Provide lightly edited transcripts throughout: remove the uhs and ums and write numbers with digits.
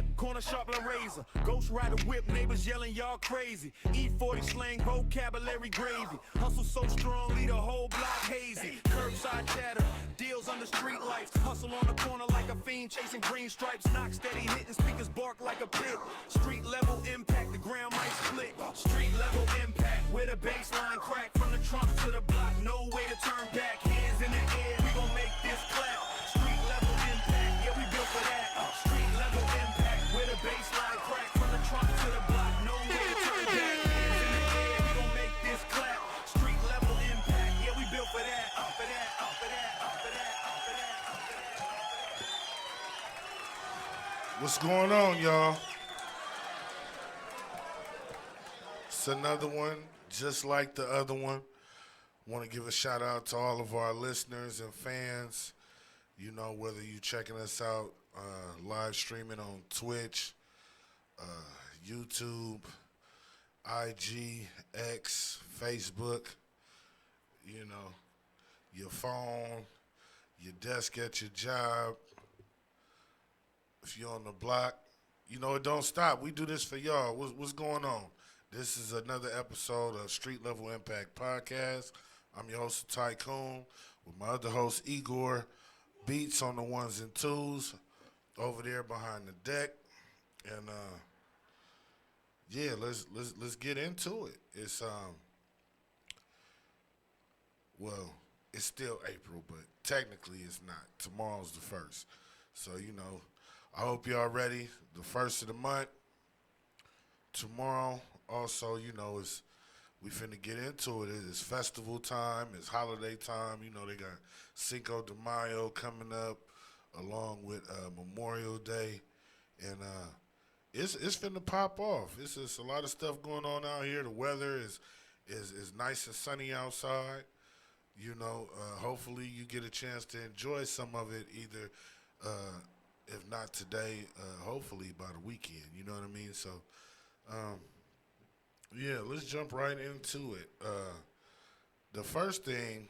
hip, corner sharp like razor. Ghost rider whip, neighbors yelling y'all crazy. E40 slang, vocabulary gravy. Hustle so strong, lead a whole block hazy. Curbside chatter, deals under street lights. Hustle on the corner like a fiend chasing green stripes. Knock steady, hitting speakers bark like a pit. Street level impact, the ground might split. Street level impact, where the baseline crack. From the trunk to the block, no way to turn back. Hands in the air, we gon' make this clap. Street level impact, yeah we built for that. Street level impact, where the baseline crack. From the trunk to the block, no way to turn back. Hands in the air, we gon' make this clap. Street level impact, yeah we built for that. Up for that, up for that, up for that, up for that, up for that. What's going on, y'all? It's another one, just like the other one. Want to give a shout out to all of our listeners and fans. You know, whether you checking us out live streaming on Twitch, YouTube, IG, X, Facebook, you know, your phone, your desk at your job. If you're on the block, you know, it don't stop. We do this for y'all. What's going on? This is another episode of Street Level Impact Podcast. I'm your host, Tycoon, with my other host, Igor. Beats on the ones and twos over there behind the deck. And, yeah, let's get into it. It's, well, it's still April, but technically it's not. Tomorrow's the 1st. So, you know, I hope y'all ready. The 1st of the month. Tomorrow, also, you know, we finna get into it. It's festival time. It's holiday time. You know, they got Cinco de Mayo coming up along with Memorial Day. And it's finna pop off. It's just a lot of stuff going on out here. The weather is nice and sunny outside. You know, hopefully you get a chance to enjoy some of it either, if not today, hopefully by the weekend. You know what I mean? So, yeah, let's jump right into it. The first thing,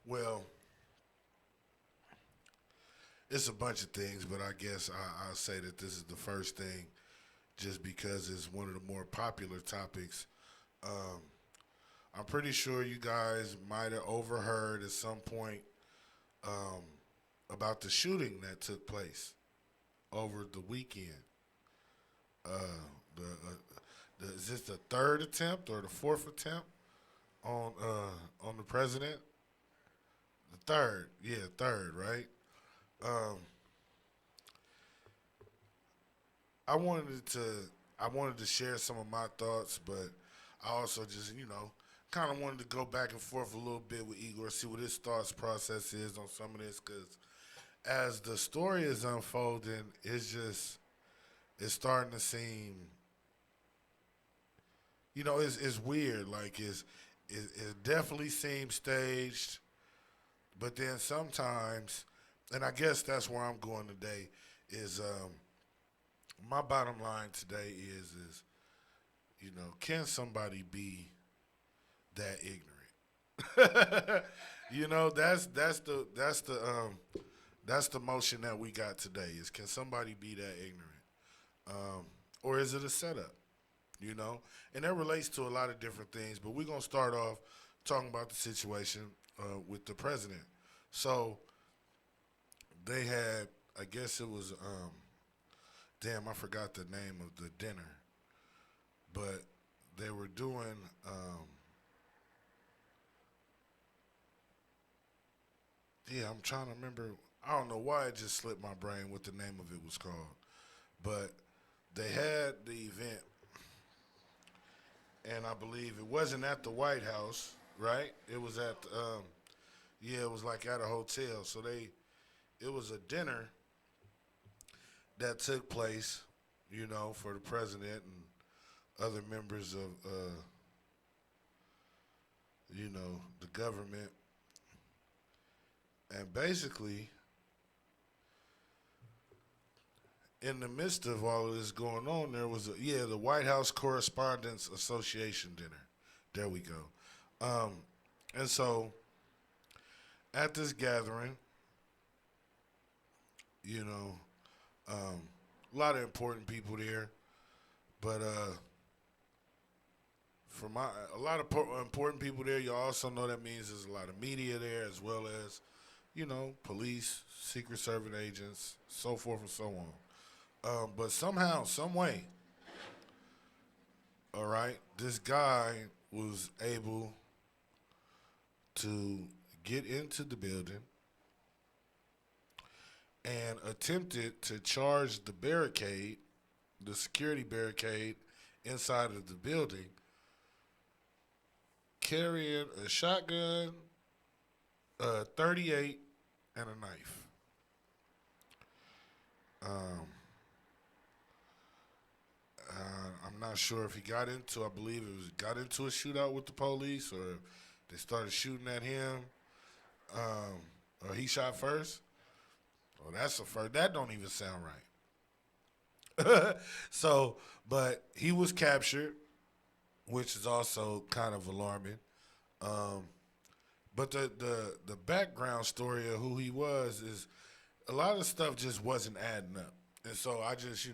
well, it's a bunch of things, but I guess I'll say that this is the first thing just because it's one of the more popular topics. I'm pretty sure you guys might have overheard at some point about the shooting that took place over the weekend. Is this the third attempt or the fourth attempt on the president? The third, right? I wanted to share some of my thoughts, but I also just, you know, kind of wanted to go back and forth a little bit with Igor, see what his thoughts process is on some of this, because as the story is unfolding, it's starting to seem, you know, it's weird. Like it definitely seems staged, but then sometimes, and I guess that's where I'm going today, is my bottom line today is you know, can somebody be that ignorant? You know, that's the motion that we got today is, can somebody be that ignorant? Or is it a setup? You know, and that relates to a lot of different things, but we're going to start off talking about the situation with the president. So they had, I guess it was, damn, I forgot the name of the dinner, but they were doing, yeah, I'm trying to remember. I don't know why it just slipped my brain what the name of it was called, but they had the event, and I believe it wasn't at the White House, right? It was at, yeah, it was like at a hotel. So it was a dinner that took place, you know, for the president and other members of, you know, the government. And basically, in the midst of all of this going on, there was the White House Correspondents Association dinner. There we go. And so at this gathering, you know, A lot of important people there, but for a lot of important people there, you also know that means there's a lot of media there, as well as police, Secret Service agents, so forth and so on. But somehow, some way, all right, this guy was able to get into the building and attempted to charge the barricade, the security barricade inside of the building, carrying a shotgun, a 38, and a knife. I'm not sure if he I believe got into a shootout with the police, or they started shooting at him, or he shot first. Oh, that's the first. That don't even sound right. So, but he was captured, which is also kind of alarming. But the background story of who he was is a lot of stuff just wasn't adding up, and so I just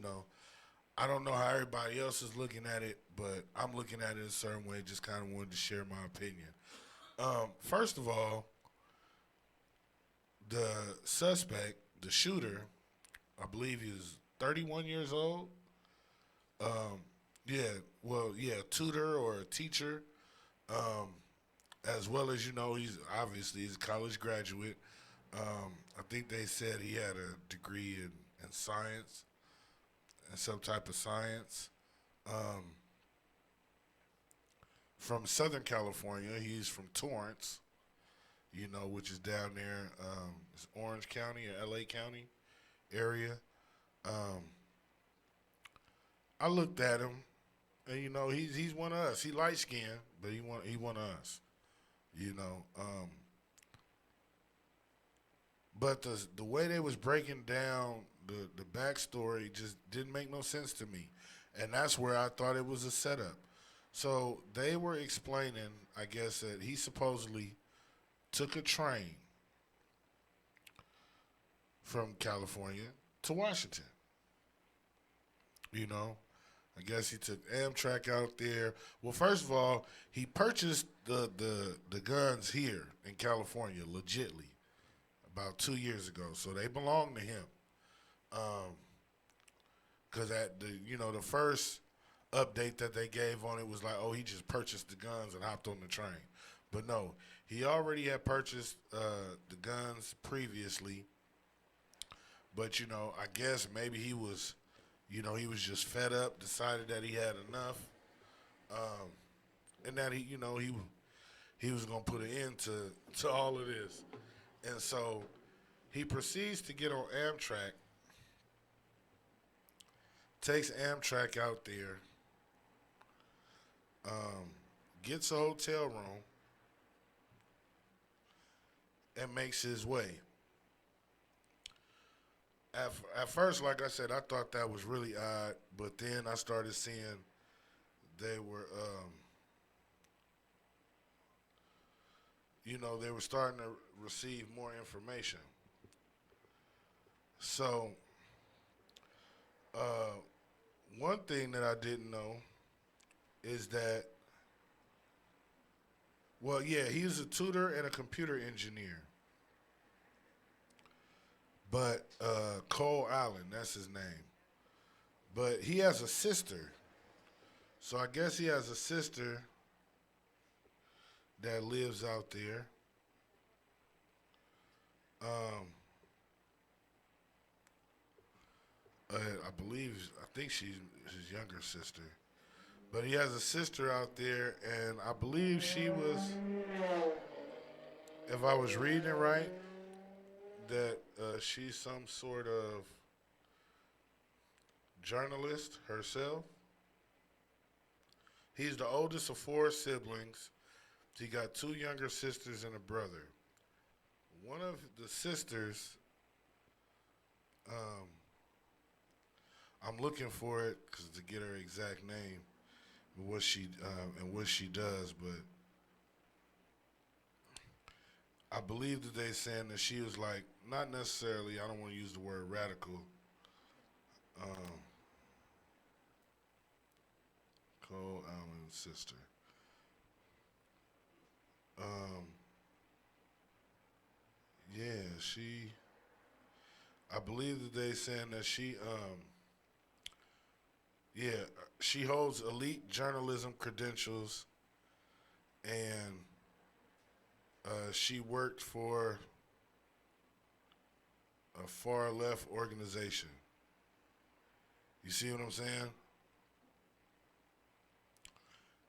I don't know how everybody else is looking at it, but I'm looking at it a certain way. Just kind of wanted to share my opinion. First of all, the suspect, the shooter, I believe he was 31 years old. Yeah, tutor or a teacher, as well as he's a college graduate. I think they said he had a degree in science, in some type of science. From Southern California, he's from Torrance, which is down there, it's Orange County or L.A. County area. I looked at him, and he's one of us. He light skinned, but he one of us. But the way they was breaking down the backstory just didn't make no sense to me, and that's where I thought it was a setup. So they were explaining, I guess, that he supposedly took a train from California to Washington. I guess he took Amtrak out there. Well, first of all, he purchased the guns here in California legitly about 2 years ago, so they belong to him. Because at the first update that they gave on it was like, oh, he just purchased the guns and hopped on the train. But no, he already had purchased the guns previously. But I guess maybe he was just fed up, decided that he had enough, and that he was gonna put an end to all of this. And so he proceeds to get on Amtrak, takes Amtrak out there, gets a hotel room, and makes his way. At first, like I said, I thought that was really odd, but then I started seeing they were, they were starting to receive more information. So, one thing that I didn't know is that, well, yeah, he's a tutor and a computer engineer. But Cole Allen, that's his name. But he has a sister. So I guess he has a sister that lives out there. I think she's his younger sister. But he has a sister out there, and I believe she was, if I was reading it right, that she's some sort of journalist herself. He's the oldest of 4 siblings. He got 2 younger sisters and a brother. One of the sisters, I'm looking for it to get her exact name, and what she does, but I believe that they're saying that she was like, not necessarily, I don't want to use the word radical, Um, Cole Allen's sister. Um, yeah, I believe that they saying that yeah, she holds elite journalism credentials, and she worked for a far left organization. You see what I'm saying?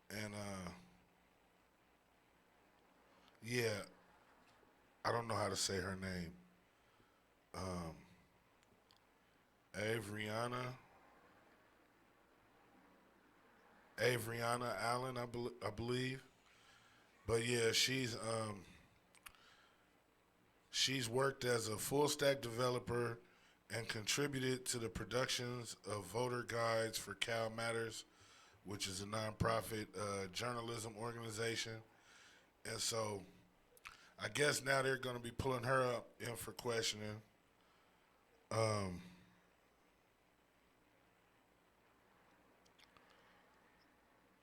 And yeah, I don't know how to say her name. Um, Avriana, Avriana Allen, I believe. But yeah, she's worked as a full stack developer and contributed to the productions of voter guides for Cal Matters, which is a nonprofit journalism organization. And so I guess now they're going to be pulling her up in for questioning. Um,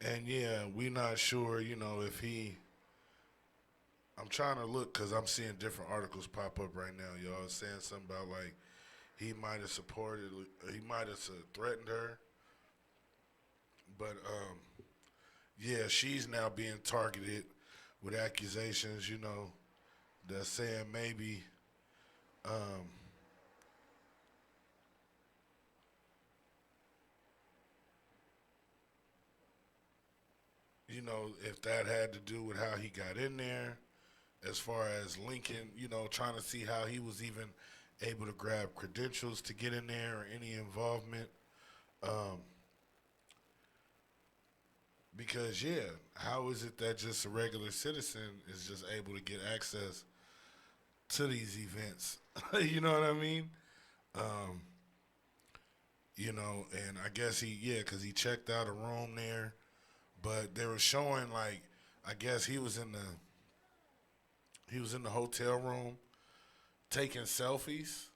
and yeah, we not sure, if I'm trying to look because I'm seeing different articles pop up right now. Y'all saying something about like he might have threatened her, but yeah, she's now being targeted with accusations. That's saying maybe, um, if that had to do with how he got in there, as far as Lincoln, trying to see how he was even able to grab credentials to get in there or any involvement. Um, because yeah, how is it that just a regular citizen is just able to get access to these events? You know what I mean? Um, and I guess because he checked out a room there, but they were showing like, I guess he was in the hotel room taking selfies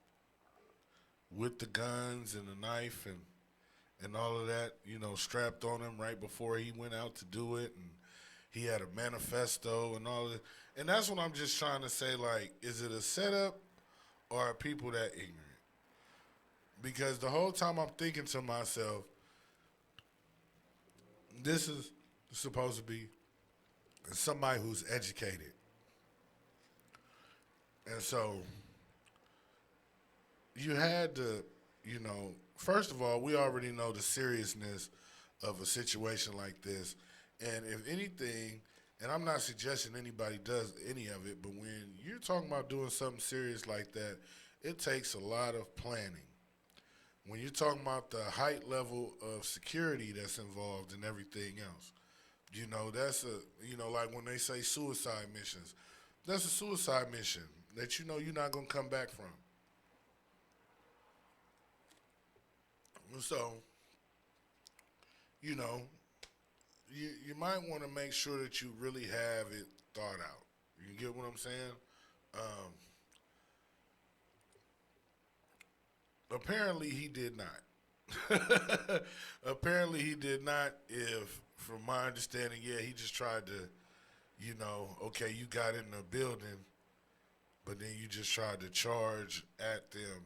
with the guns and the knife and all of that, strapped on him right before he went out to do it, and he had a manifesto and all of that. And that's what I'm just trying to say, like, is it a setup or are people that ignorant? Because the whole time I'm thinking to myself, this is supposed to be somebody who's educated. And so you had to, first of all, we already know the seriousness of a situation like this. And if anything, and I'm not suggesting anybody does any of it, but when you're talking about doing something serious like that, it takes a lot of planning. When you're talking about the height level of security that's involved in everything else, that's like when they say suicide missions, that's a suicide mission that you're not going to come back from. So, you know, you might want to make sure that you really have it thought out. You get what I'm saying? Um, apparently, he did not. Apparently, he did not. If, from my understanding, yeah, he just tried to, okay, you got in the building, but then you just tried to charge at them,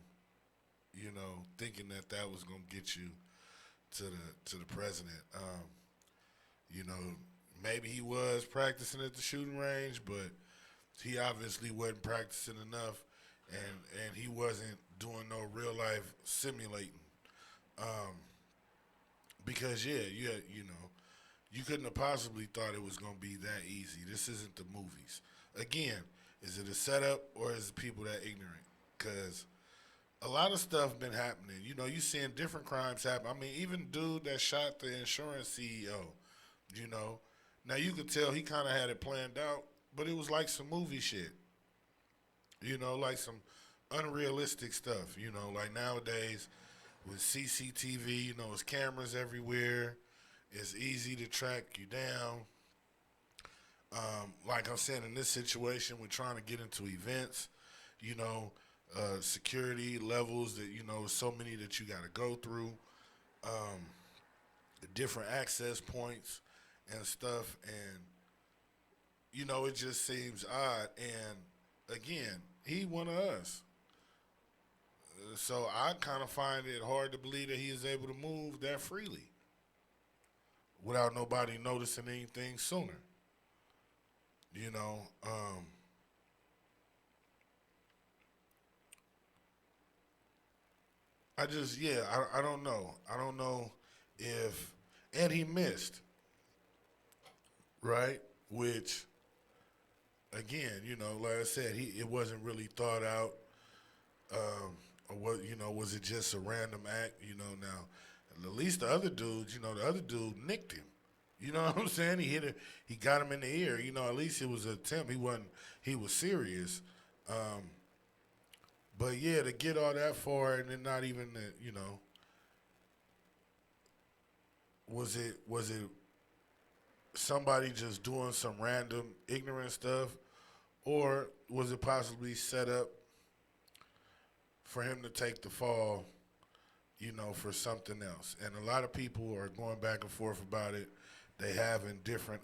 thinking that that was gonna get you to the president. You know, maybe he was practicing at the shooting range, but he obviously wasn't practicing enough, and he wasn't doing no real life simulating. Um, because yeah, you couldn't have possibly thought it was gonna be that easy. This isn't the movies. Again, is it a setup or is it people that ignorant? Because a lot of stuff been happening. You seeing different crimes happen. I mean, even dude that shot the insurance CEO. You know, now you could tell he kind of had it planned out, but it was like some movie shit. Like some unrealistic stuff. Like nowadays with CCTV, it's cameras everywhere. It's easy to track you down. Like I'm saying, in this situation, we're trying to get into events. You know, security levels that so many that you got to go through, the different access points and stuff, and it just seems odd. And again, he one of us, so I kind of find it hard to believe that he is able to move that freely without nobody noticing anything sooner. You know, I just, yeah, I don't know. I don't know if, and he missed, right? Which, again, like I said, it wasn't really thought out. Or what, was it just a random act? Now, at least the other dudes, the other dude nicked him. You know what I'm saying? He hit it. He got him in the ear. At least it was an attempt. He was serious. But yeah, to get all that far and then not even, was it somebody just doing some random ignorant stuff, or was it possibly set up for him to take the fall, for something else? And a lot of people are going back and forth about it. They having different,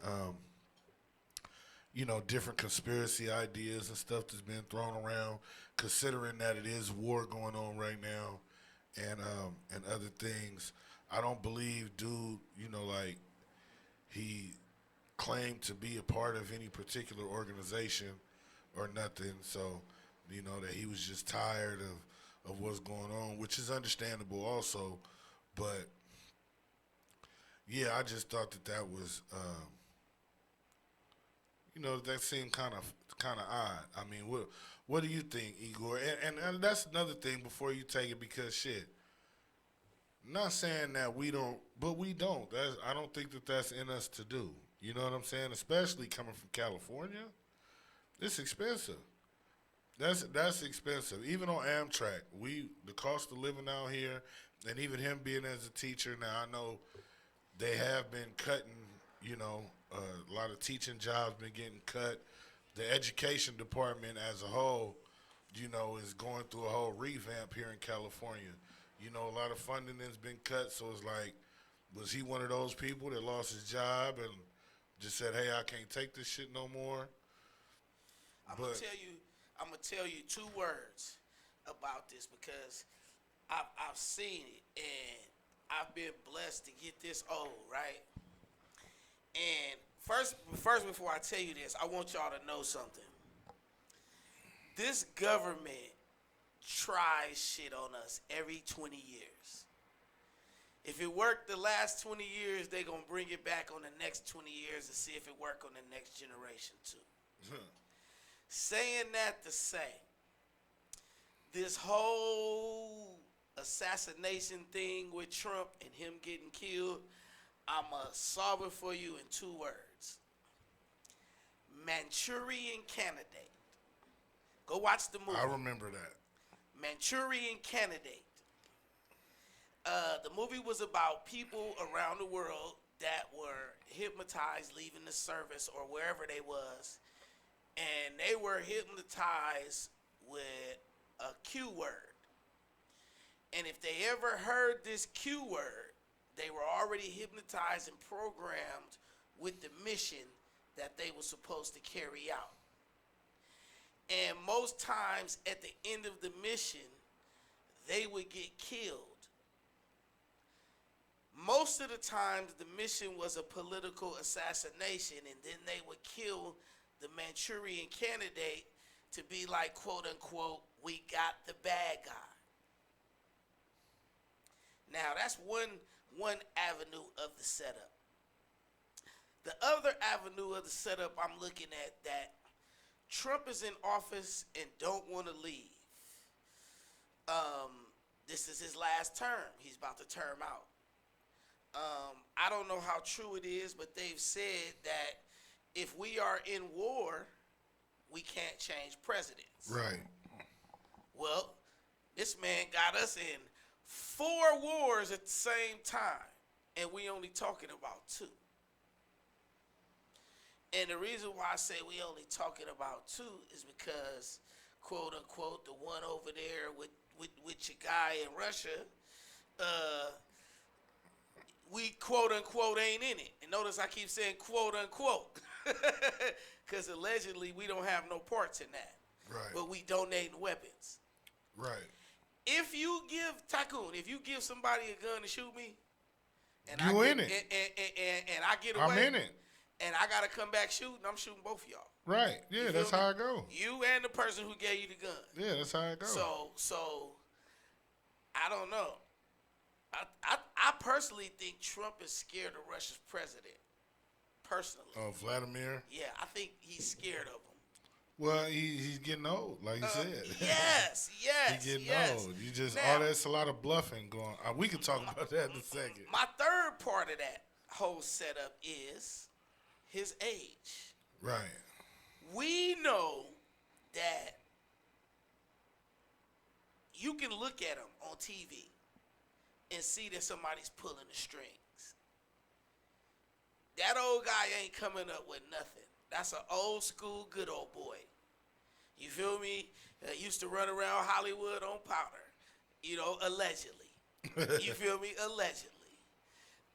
different conspiracy ideas and stuff that's been thrown around, considering that it is war going on right now, and other things. I don't believe dude, like he claimed to be a part of any particular organization or nothing. So, that he was just tired of what's going on, which is understandable also. But yeah, I just thought that was, that seemed kind of odd. I mean, what do you think, Igor? And that's another thing before you take it, because shit. Not saying that we don't, but we don't. I don't think that's in us to do. You know what I'm saying? Especially coming from California, it's expensive. That's expensive. Even on Amtrak, the cost of living out here, and even him being as a teacher now, I know they have been cutting. A lot of teaching jobs been getting cut. The education department as a whole, is going through a whole revamp here in California. A lot of funding has been cut, so it's like, was he one of those people that lost his job and just said, "Hey, I can't take this shit no more"? I'm gonna tell you two words about this, because I've seen it and I've been blessed to get this old, right? And first, before I tell you this, I want y'all to know something. This government tries shit on us every 20 years. If it worked the last 20 years, they gonna bring it back on the next 20 years to see if it work on the next generation too. Saying that to say, this whole assassination thing with Trump and him getting killed, I'ma solve it for you in two words. Manchurian Candidate. Go watch the movie. I remember that. Manchurian Candidate. The movie was about people around the world that were hypnotized leaving the service or wherever they was, and they were hypnotized with a Q word. And if they ever heard this Q word, they were already hypnotized and programmed with the mission that they were supposed to carry out. And most times at the end of the mission, they would get killed. Most of the times the mission was a political assassination, and then they would kill the Manchurian Candidate to be like, quote unquote, we got the bad guy. Now that's one avenue of the setup. The other avenue of the setup I'm looking at, that Trump is in office and don't want to leave. This is his last term. He's about to term out. I don't know how true it is, but they've said that if we are in war, we can't change presidents. Right. Well, this man got us in 4 wars at the same time, and we only talking about 2. And the reason why I say we only talking about 2 is because, quote unquote, the one over there with your guy in Russia, we quote unquote ain't in it. And notice I keep saying quote unquote, because allegedly we don't have no parts in that. Right. But we donating weapons. Right. If you give Tycoon, if you give somebody a gun to shoot me, and You I in get, it. and I get away, I'm in it. and I gotta come back shooting, I'm shooting both of y'all. Right. Yeah, You that's feel me? how it go. You and the person who gave you the gun. Yeah, that's how it go. So I don't know. I personally think Trump is scared of Russia's president. Personally. Vladimir. Yeah, I think he's scared of him. Well, he's getting old, like you said. Yes, yes, He's getting yes. old. You just Now, that's a lot of bluffing going. We can talk about that in a second. my third part of that whole setup is his age. Right. We know that you can look at him on TV and see that somebody's pulling the strings. That old guy ain't coming up with nothing. That's an old school, good old boy. You feel me? Used to run around Hollywood on powder. You know, allegedly. You feel me? Allegedly.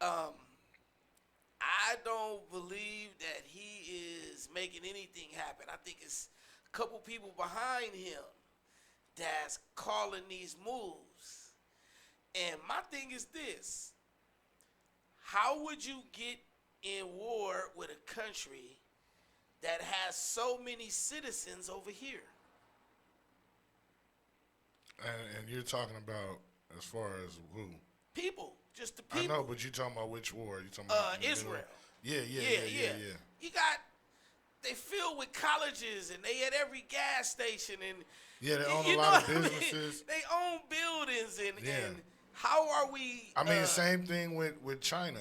I don't believe that he is making anything happen. I think it's a couple people behind him that's calling these moves. And my thing is this. How would you get in war with a country that has so many citizens over here? And you're talking about as far as who? People. Just the people. I know, but you're talking about which war? You talking about Israel. Yeah. You got, they filled with colleges and they at every gas station and Yeah, they own you a lot of know what I mean? businesses. They own buildings and Yeah. and how are we? I mean, same thing with China.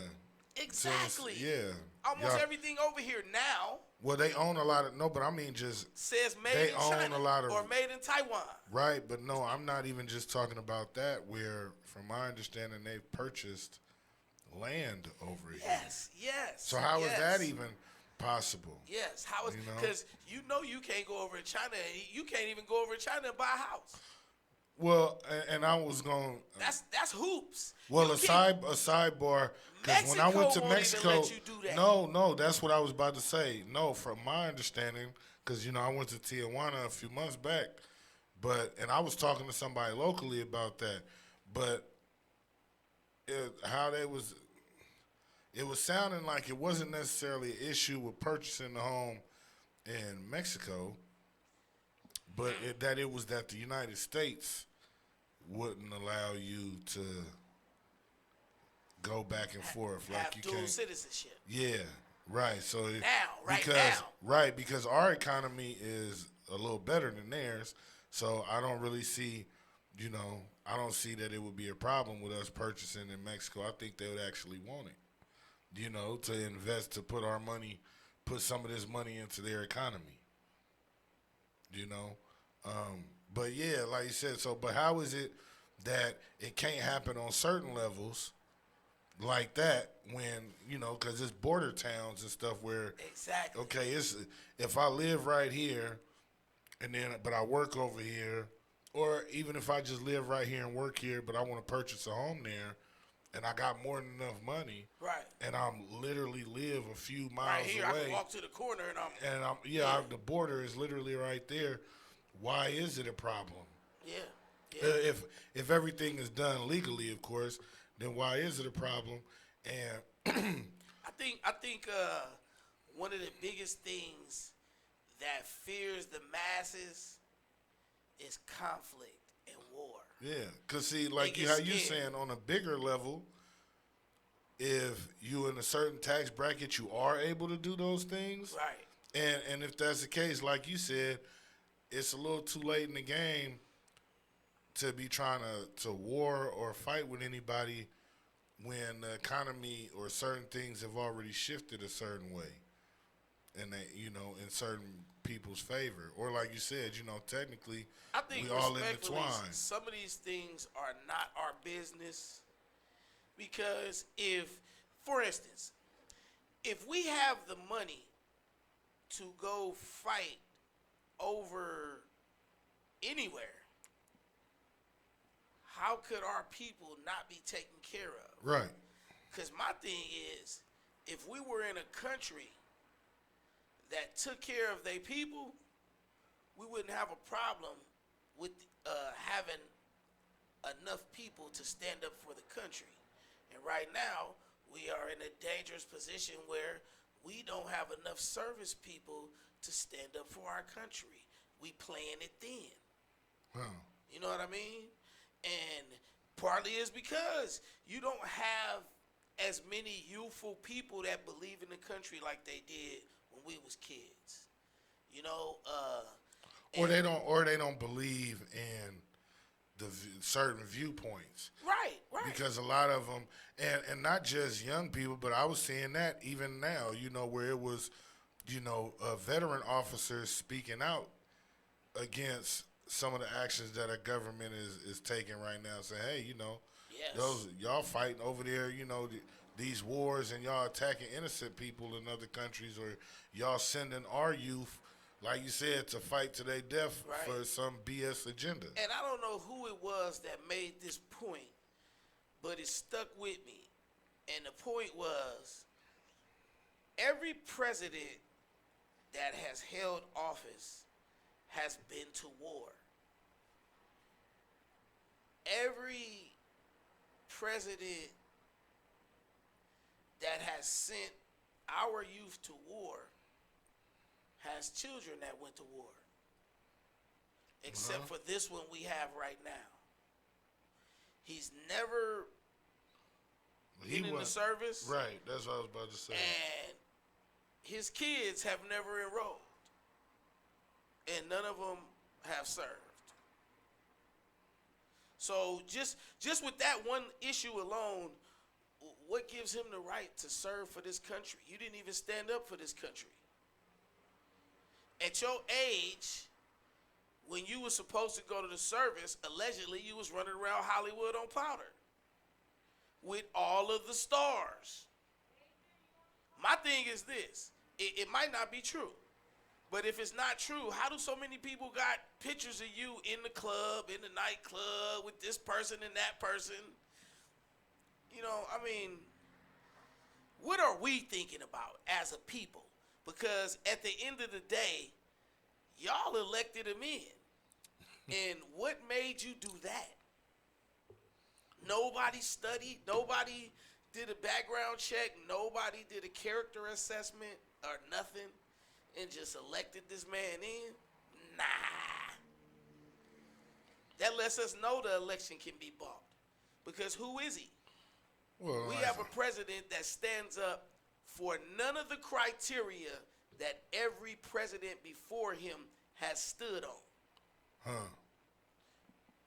Exactly. Yeah. Almost Yeah. everything over here now Well, they own a lot of but I mean just says made they in own China a lot of or made in Taiwan. right, but no, I'm not even just talking about that. Where, from my understanding, they've purchased land over here. Yes. So how is that even possible? Yes. How is You know? because you can't go over to China and you can't even go over to China and buy a house. Well, and I was going. That's hoops. Well, You a can't- sidebar. Because when I Mexico went to won't even Mexico, let you do that. no, that's what I was about to say. No, from my understanding, because I went to Tijuana a few months back, and I was talking to somebody locally about that, but it was sounding like it wasn't necessarily an issue with purchasing the home in Mexico, but that it was that the United States wouldn't allow you to go back and forth like have you dual can't. citizenship. Yeah, right. So Right now. right, because our economy is a little better than theirs. So I don't really see, I don't see that it would be a problem with us purchasing in Mexico. I think they would actually want it, to invest, to put some of this money into their economy. But yeah, like you said, but how is it that it can't happen on certain levels like that when, because it's border towns and stuff where, Exactly. okay, if I live right here but I work over here, or even if I just live right here and work here, but I want to purchase a home there and I got more than enough money. Right. And I'm literally live a few miles Right here, away. I can walk to the corner and I'm. The border is literally right there. Why is it a problem? Yeah. If everything is done legally, of course, then why is it a problem? And I think one of the biggest things that fears the masses is conflict and war. yeah, because see, like They how get you scared. saying, on a bigger level, if you in a certain tax bracket, you are able to do those things. Right. And if that's the case, like you said, it's a little too late in the game to be trying to war or fight with anybody when the economy or certain things have already shifted a certain way, and they, in certain people's favor. Or like you said, technically, I think we all respectfully, intertwined. some of these things are not our business because for instance, if we have the money to go fight over anywhere, how could our people not be taken care of? Right. Because my thing is, if we were in a country that took care of their people, we wouldn't have a problem with having enough people to stand up for the country. And right now, we are in a dangerous position where we don't have enough service people to stand up for our country. We playing it thin. Huh. You know what I mean? And partly is because you don't have as many youthful people that believe in the country like they did when we was kids. You know, Or they don't believe in the certain viewpoints. right. Because a lot of them, and not just young people, but I was seeing that even now, where it was, veteran officers speaking out against some of the actions that our government is taking right now, saying, hey, Yes. those y'all fighting over there, these wars, and y'all attacking innocent people in other countries, or y'all sending our youth, like you said, to fight to their death Right. for some BS agenda. And I don't know who it was that made this point, but it stuck with me. And the point was, every president that has held office has been to war. Every president that has sent our youth to war has children that went to war. Except for this one we have right now. He's never been in the service. Right, that's what I was about to say. And his kids have never enrolled. And none of them have served. So just with that one issue alone, what gives him the right to serve for this country? You didn't even stand up for this country. At your age, when you were supposed to go to the service, allegedly you was running around Hollywood on powder with all of the stars. My thing is this, it might not be true, but if it's not true, how do so many people got pictures of you in the club, in the nightclub, with this person and that person? What are we thinking about as a people? Because at the end of the day, y'all elected him in. And what made you do that? Nobody studied. Nobody did a background check. Nobody did a character assessment or nothing and just elected this man in? Nah. That lets us know the election can be bought. Because who is he? Well, We have a president that stands up for none of the criteria that every president before him has stood on. Huh.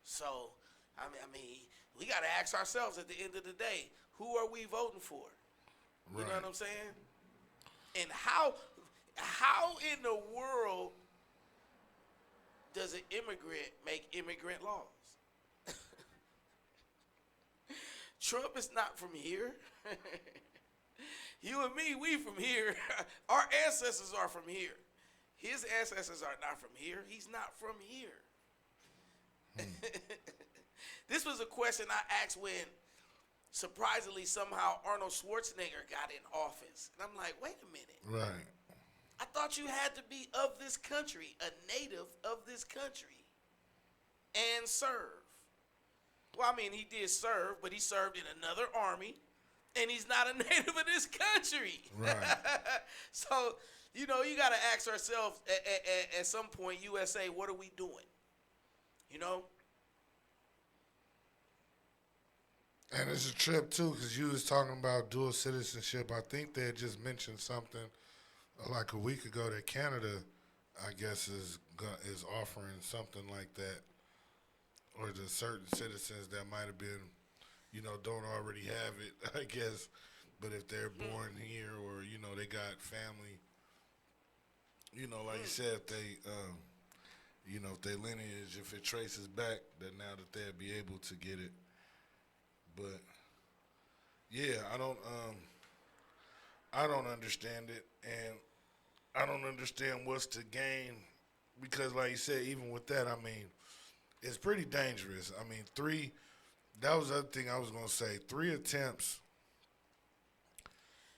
So, I mean, we got to ask ourselves at the end of the day, who are we voting for? You know Right. what I'm saying? And how in the world does an immigrant make immigrant laws? Trump is not from here. You and me, we from here. Our ancestors are from here. His ancestors are not from here. He's not from here. This was a question I asked when, surprisingly, somehow Arnold Schwarzenegger got in office. And I'm like, wait a minute. Right. I thought you had to be of this country, a native of this country, and serve. Well, I mean, he did serve, but he served in another army, and he's not a native of this country. Right. So, you got to ask ourselves at some point, USA, what are we doing? And it's a trip, too, because you was talking about dual citizenship. I think they had just mentioned something like a week ago that Canada, I guess, is offering something like that, or the certain citizens that might have been, don't already have it, I guess, but if they're born here or, they got family, like you said, if they, if their lineage, if it traces back, that now that they'll be able to get it. But yeah, I don't understand it, and I don't understand what's to gain, because like you said, even with that, I mean, it's pretty dangerous. I mean, three. That was the other thing I was gonna say. 3 attempts,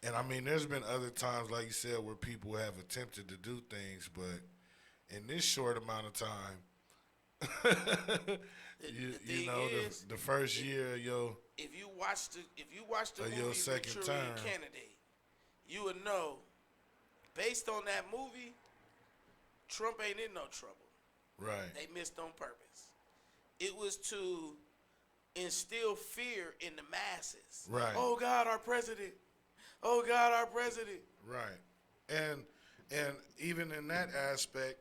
and I mean, there's been other times, like you said, where people have attempted to do things, but in this short amount of time, The you thing know, is, the first year, if you watch the Of your movie second Manchurian term. Candidate, you would know, based on that movie, Trump ain't in no trouble. right, They missed on purpose. It was to instill fear in the masses. Right. Oh God, our president. Oh God, our president. right, and even in that aspect,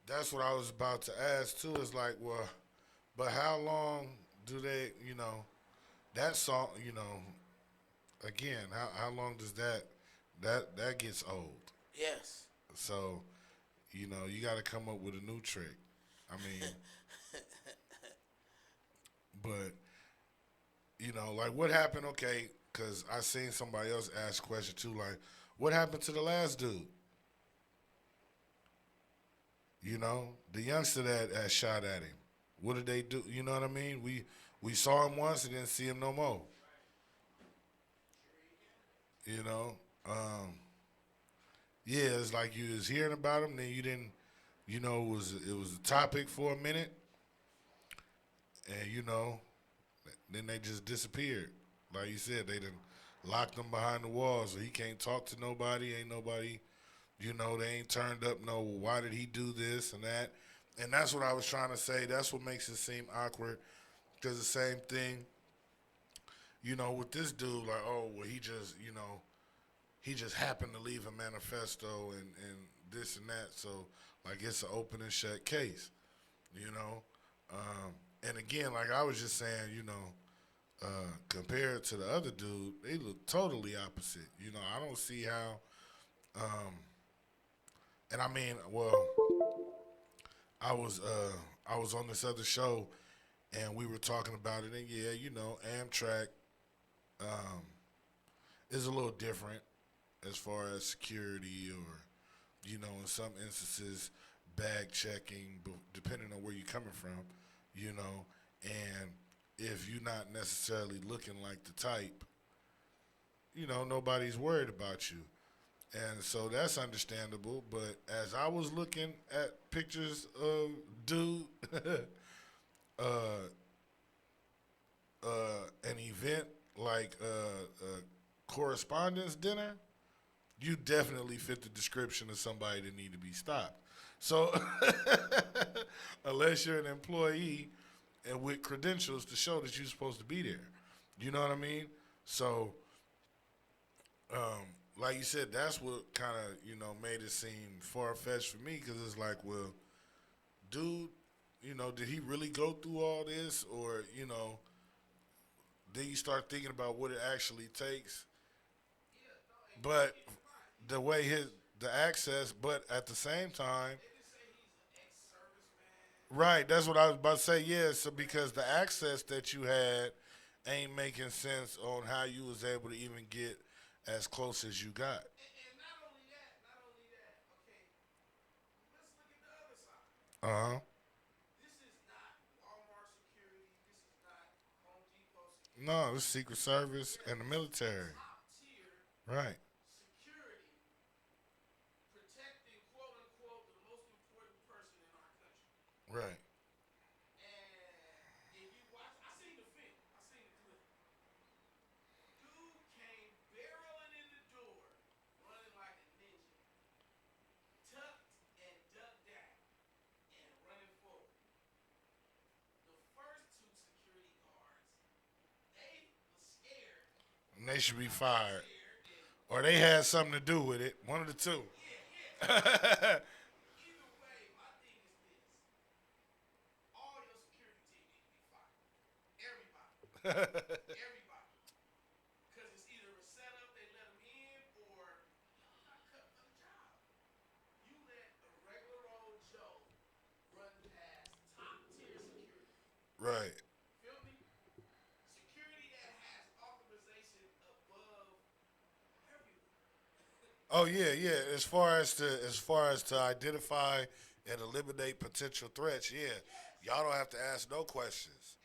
that's what I was about to ask too. Is like, well, but how long do they, that song, again, how long does that gets old? Yes. So, you got to come up with a new trick. I mean, but like what happened? Okay, because I seen somebody else ask a question too. Like, what happened to the last dude? The youngster that shot at him. What did they do? You know what I mean? We saw him once and didn't see him no more. You know, yeah, it's like you was hearing about him, then you didn't. It was a topic for a minute, and then they just disappeared. Like you said, they done locked him behind the walls, so he can't talk to nobody. Ain't nobody, they ain't turned up. No, why did he do this and that? And that's what I was trying to say. That's what makes it seem awkward, because the same thing, with this dude, like, oh, well, he just happened to leave a manifesto and this and that. So, like, it's an open and shut case, you know. And again, like I was just saying, compared to the other dude, they look totally opposite. I don't see how. And I mean, well, I was on this other show, and we were talking about it, and yeah, Amtrak is a little different as far as security, or in some instances, bag checking, depending on where you're coming from, and if you're not necessarily looking like the type, nobody's worried about you. And so that's understandable. But as I was looking at pictures of dude, an event like a correspondence dinner, you definitely fit the description of somebody that need to be stopped. So unless you're an employee and with credentials to show that you're supposed to be there, you know what I mean? So, like you said, that's what kind of made it seem far fetched for me, because it's like, well, dude, did he really go through all this, or then you start thinking about what it actually takes. But the way the access, but at the same time, right, that's what I was about to say. Yeah, so because the access that you had ain't making sense on how you was able to even get as close as you got. And not only that, okay, let's look at the other side. Uh huh. This is not Walmart security. This is not Home Depot security. No, the Secret Service and the military. Top tier Right. security protecting, quote unquote, the most important person in our country. Right. And if you watch, I seen the film, I seen the clip. Dude came barreling in the door, running like a ninja, tucked and ducked down, and running forward. The first two security guards, they were scared. And they should be fired, Scared and or they had something to do with it. One of the two. either way, my thing is this. All your security team need to be fired. Everybody. Everybody. Because it's either a setup, they let them in, or y'all not cut for the job. You let a regular old Joe run past top tier security. Right. Feel me? Security that has authorization above everyone. Oh yeah, yeah. As far as to identify and eliminate potential threats, yeah. Y'all don't have to ask no questions.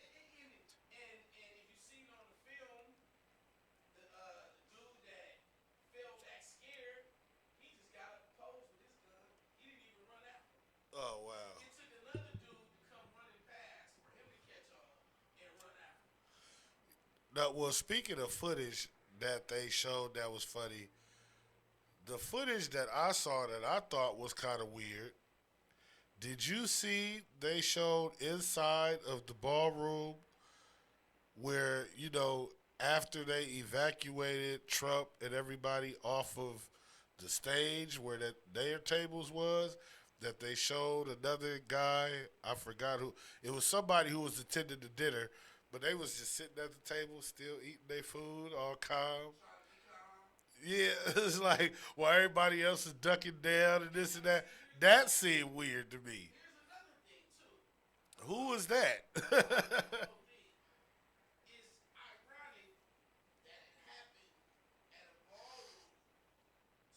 And if you seen on the film, the dude that fell back scared, he just got up and posed with his gun. He didn't even run after him. Oh wow. It took another dude to come running past for him to catch on and run after him. Now, well, speaking of footage that they showed that was funny, the footage that I saw that I thought was kind of weird. Did you see they showed inside of the ballroom where, after they evacuated Trump and everybody off of the stage where their tables was, that they showed another guy, I forgot who, it was somebody who was attending the dinner, but they was just sitting at the table still eating their food, all calm. Yeah, it's like while everybody else is ducking down and this and that. That seemed weird to me. Here's another thing too. Who was that? It's ironic that it happened at a ballroom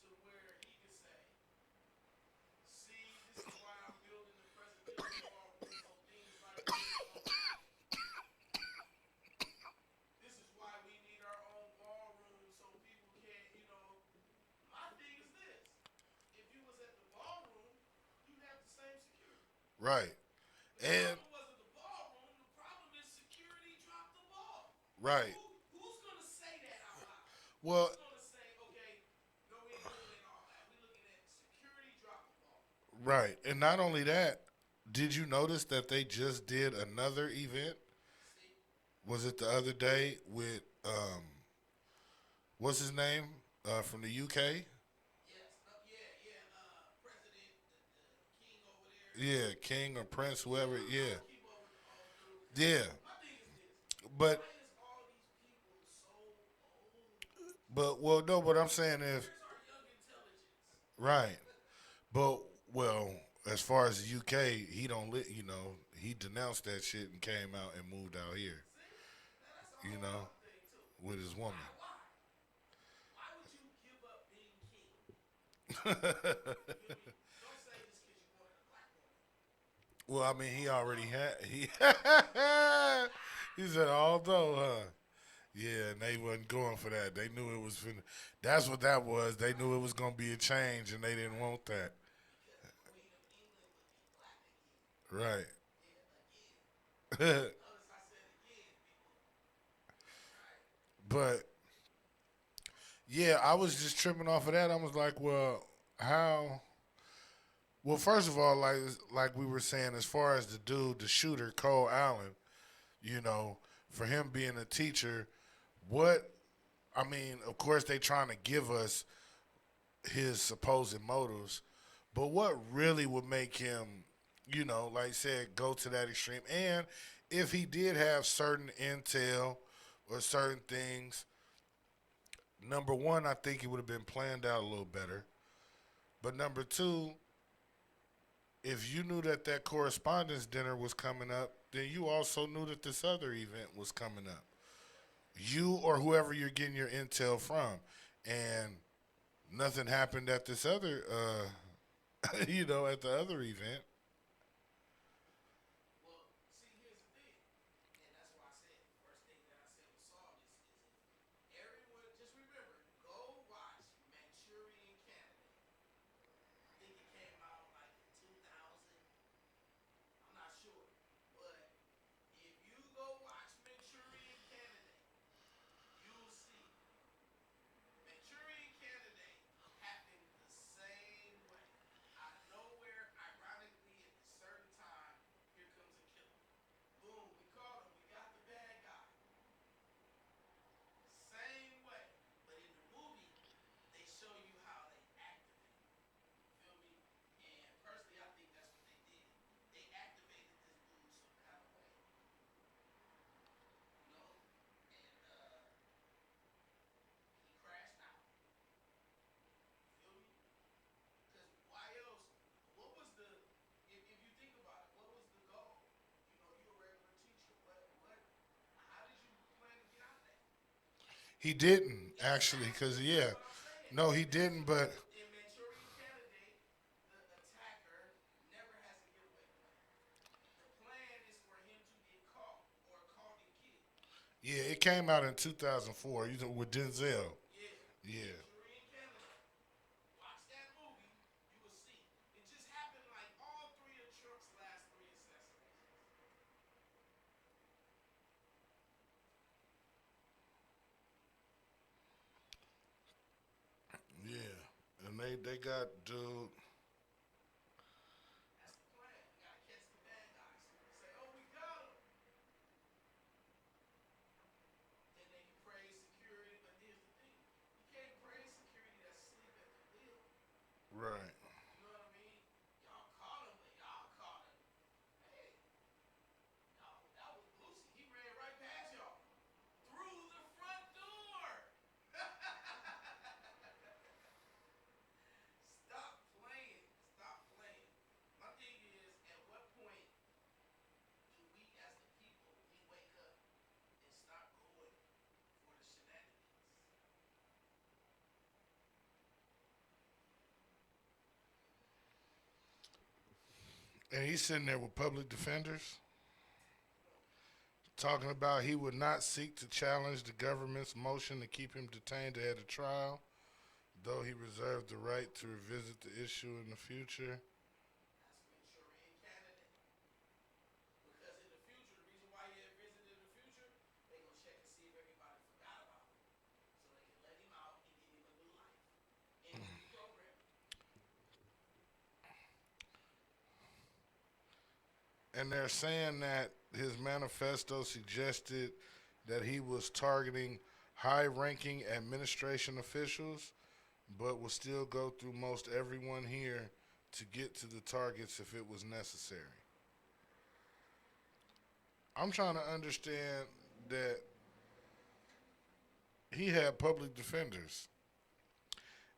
to where he could say, "See, this is why I'm building the presidential ballroom so things like this don't This is why we need our own ballroom so people can't. My thing is this. If you was at the ballroom, you'd have the same security. Right. The And problem wasn't the ballroom. The problem is security dropped the ball. right. Who's going to say that out loud? Well, Who's going to say, okay, no, we ain't looking at all that. We're looking at security dropped the ball. right. And not only that, did you notice that they just did another event? See? Was it the other day with what's his name from the UK? Yes. President, the king over there. Yeah, King or Prince, whoever. Yeah, Keep up with the old dude. yeah. My thing is this. But Why is all these people so old? well, no. But I'm saying if Where's our young intelligence? right, but well, as far as the UK, he don't he denounced that shit and came out and moved out here. You know, with his woman. Why? Why would you give up being king? Don't say this because you wanted a black woman. Well, I mean, he already had he said, although, huh? Yeah, and they wasn't going for that. They knew it was finna. That's what that was. They knew it was gonna be a change, and they didn't want that. Because the Queen of England would be black again. Right. Yeah, again. Notice I said again, people. Right. But yeah, I was just tripping off of that. I was like, well, how? Well, first of all, like we were saying, as far as the dude, the shooter, Cole Allen, for him being a teacher, what? I mean, of course, they trying to give us his supposed motives, but what really would make him, like I said, go to that extreme? And if he did have certain intel or certain things, number one, I think it would have been planned out a little better. But number two, if you knew that that correspondence dinner was coming up, then you also knew that this other event was coming up. You or whoever you're getting your intel from. And nothing happened at this other, at the other event. Well, see, here's the thing. And that's why I said, the first thing that I said was saw this is if everyone, just remember, go watch Manchurian Candidate. I think it came out like in 2000. I'm not sure. But if you go watch Manchurian Candidate, you'll see Manchurian Candidate happened the same way. Out of nowhere, ironically, at a certain time, here comes a killer. Boom, we caught him. We got the bad guy. Same way. But in the movie, they show you how they activate. You feel me? And personally, I think that's what they did. They activated this dude some kind of way. And he crashed out. You feel me? Because why else? What was the? If you think about it, what was the goal? You a regular teacher. What? How did you plan to get out of that? He didn't, actually, because, yeah. What I'm saying. No, he didn't, but In Manchurian Candidate, the attacker never has a getaway plan. The plan Yeah, it came out in 2004. You know, with Denzel. Yeah. Jury in Canada. Watch that movie, you will see. It just happened like all three of Trump's last three assassinations. Yeah. And they got dude. That's the plan. We gotta catch the bad guys. Say, oh, we got him. Then they can praise security, but here's the thing: you can't praise security that's asleep at the wheel. Right. You know what I mean? Y'all caught him, but y'all caught him. Hey, y'all, that was Boosie. He ran right past y'all through the front door. Stop playing. Stop playing. My thing is, at what point do we, as the people, we wake up and stop going for the shenanigans? And he's sitting there with public defenders talking about he would not seek to challenge the government's motion to keep him detained ahead of trial, though he reserved the right to revisit the issue in the future. That's Manchurian candidate. Because in the future, the reason why he had visited in the future, they gonna check and see if everybody forgot about him, so they can let him out and give him a new life in the new program. And they're saying that his manifesto suggested that he was targeting high-ranking administration officials, but will still go through most everyone here to get to the targets if it was necessary. I'm trying to understand that he had public defenders,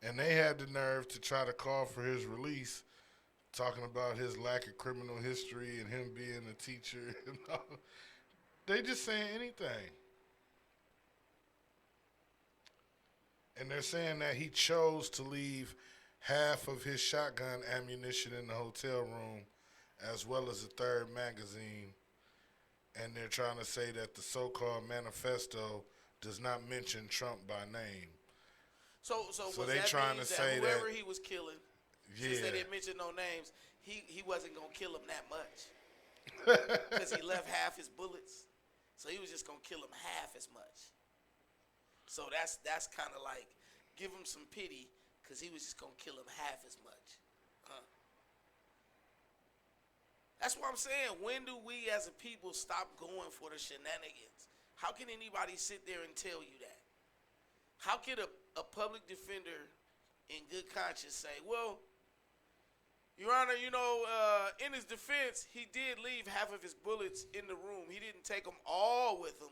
and they had the nerve to try to call for his release, talking about his lack of criminal history and him being a teacher. And all. They just saying anything. And they're saying that he chose to leave half of his shotgun ammunition in the hotel room, as well as a third magazine. And they're trying to say that the so-called manifesto does not mention Trump by name. So was they that trying means to that say whoever that- he was killing, Yeah. since they didn't mention no names, he wasn't gonna kill him that much, because he left half his bullets, so he was just gonna kill him half as much. So that's kind of like give him some pity, because he was just gonna kill him half as much. Huh. That's what I'm saying. When do we as a people stop going for the shenanigans? How can anybody sit there and tell you that? How could a public defender in good conscience say, well, Your Honor, in his defense, he did leave half of his bullets in the room. He didn't take them all with him.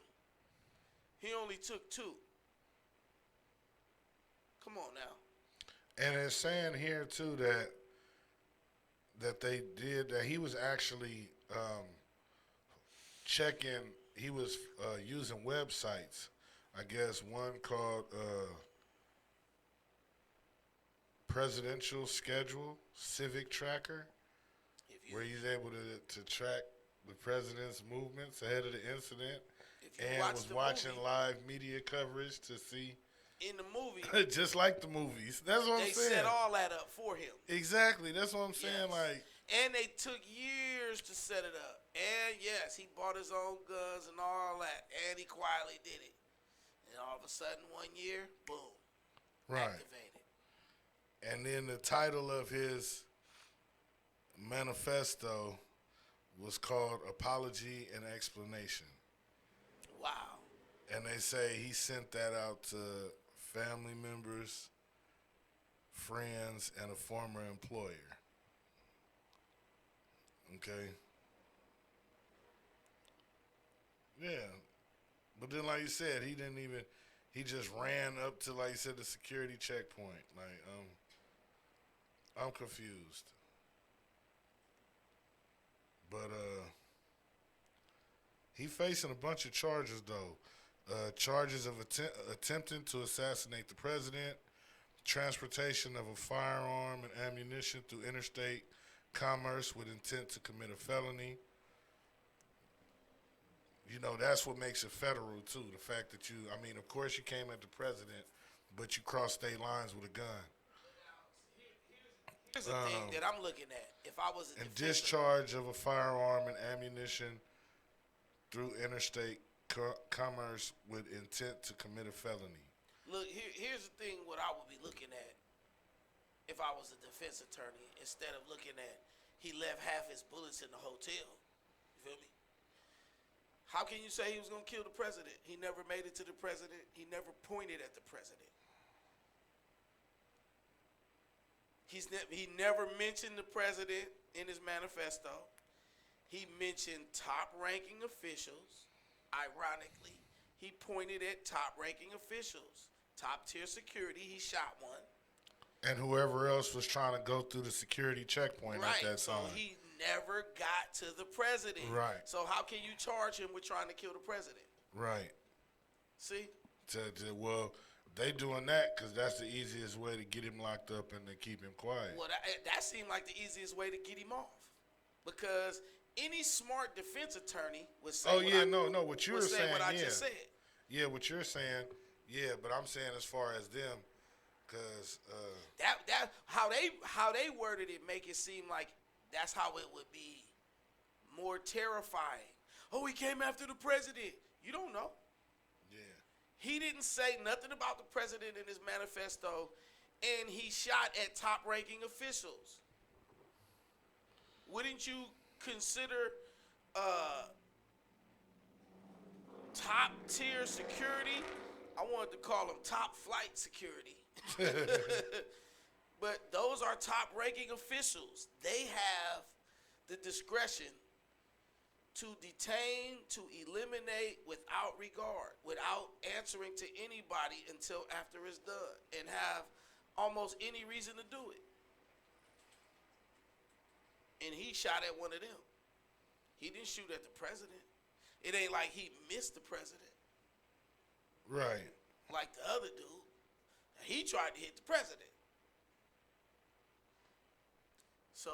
He only took two. Come on now. And it's saying here too that he was actually checking. He was using websites. I guess one called Presidential Schedule, Civic Tracker, where he's able to track the president's movements ahead of the incident, and watch was the watching movie- live media coverage to see, In the movie, just like the movies. That's what I'm they saying. set all that up for him. Exactly. That's what I'm saying. Yes. Like, And they took years to set it up. And yes, he bought his own guns and all that. And he quietly did it. And all of a sudden, 1 year, boom, right. activated. And then the title of his manifesto was called Apology and Explanation. Wow. And they say he sent that out to family members, friends, and a former employer. Okay? Yeah. But then, like you said, he just ran up to, like you said, the security checkpoint. Like, I'm confused. But he facing a bunch of charges though. Charges of attempting to assassinate the president, transportation of a firearm and ammunition through interstate commerce with intent to commit a felony. you know, that's what makes it federal too. The fact that you, I mean, of course you came at the president, but you crossed state lines with a gun. Here's the thing that I'm looking at. If I was a And defensive, discharge of a firearm and ammunition through interstate commerce with intent to commit a felony. look, here's the thing. What I would be looking at if I was a defense attorney, instead of looking at he left half his bullets in the hotel. You feel me? How can you say he was gonna kill the president? He never made it to the president. He never pointed at the president. He never mentioned the president in his manifesto. He mentioned top-ranking officials. Ironically, he pointed at top-ranking officials. Top-tier security, he shot one. And whoever else was trying to go through the security checkpoint at that so time. he never got to the president. Right. So how can you charge him with trying to kill the president? Right. See? Well, they doing that because that's the easiest way to get him locked up and to keep him quiet. Well, that seemed like the easiest way to get him off. Because any smart defense attorney would say What you were saying, what I yeah. just said. Yeah, what you're saying, yeah, but I'm saying as far as them, because That how they worded it make it seem like that's how it would be more terrifying. Oh, he came after the president. You don't know. yeah, He didn't say nothing about the president in his manifesto, and he shot at top-ranking officials. Wouldn't you consider top-tier security? I wanted to call them top-flight security. But those are top-ranking officials. They have the discretion to detain, to eliminate without regard, without answering to anybody until after it's done, and have almost any reason to do it. And he shot at one of them. He didn't shoot at the president. It ain't like he missed the president right. like the other dude. He tried to hit the president. So,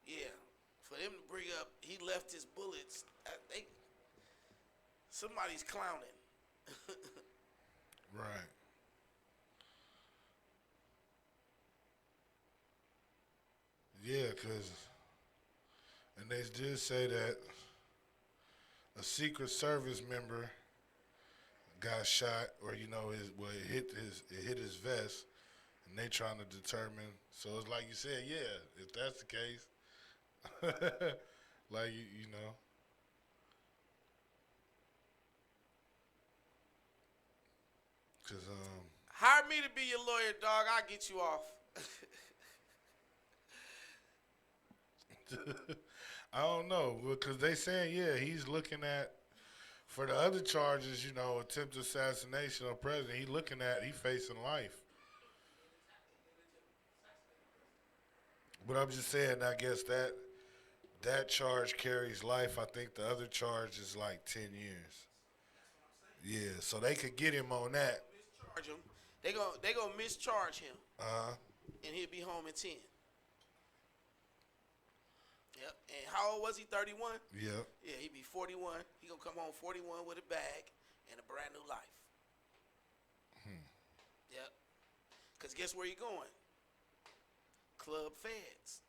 yeah, for them to bring up he left his bullets, somebody's clowning. Right. Yeah, and they did say that a Secret Service member got shot, or it hit his vest, and they trying to determine. So it's like you said, yeah, if that's the case, like you know. Cause Hire me to be your lawyer, dog. I'll get you off. I don't know, because they saying, yeah, he's looking at, for the other charges, attempted assassination of president, he facing life. But I'm just saying, I guess that charge carries life. I think the other charge is like 10 years. Yeah, so they could get him on that. Mischarge him. They gonna mischarge him. Uh-huh. And he'll be home in 10. Yep. And how old was he? 31? Yep. Yeah, he'd be 41. He gonna come home 41 with a bag and a brand new life. Yep. Cause guess where you going? Club Feds.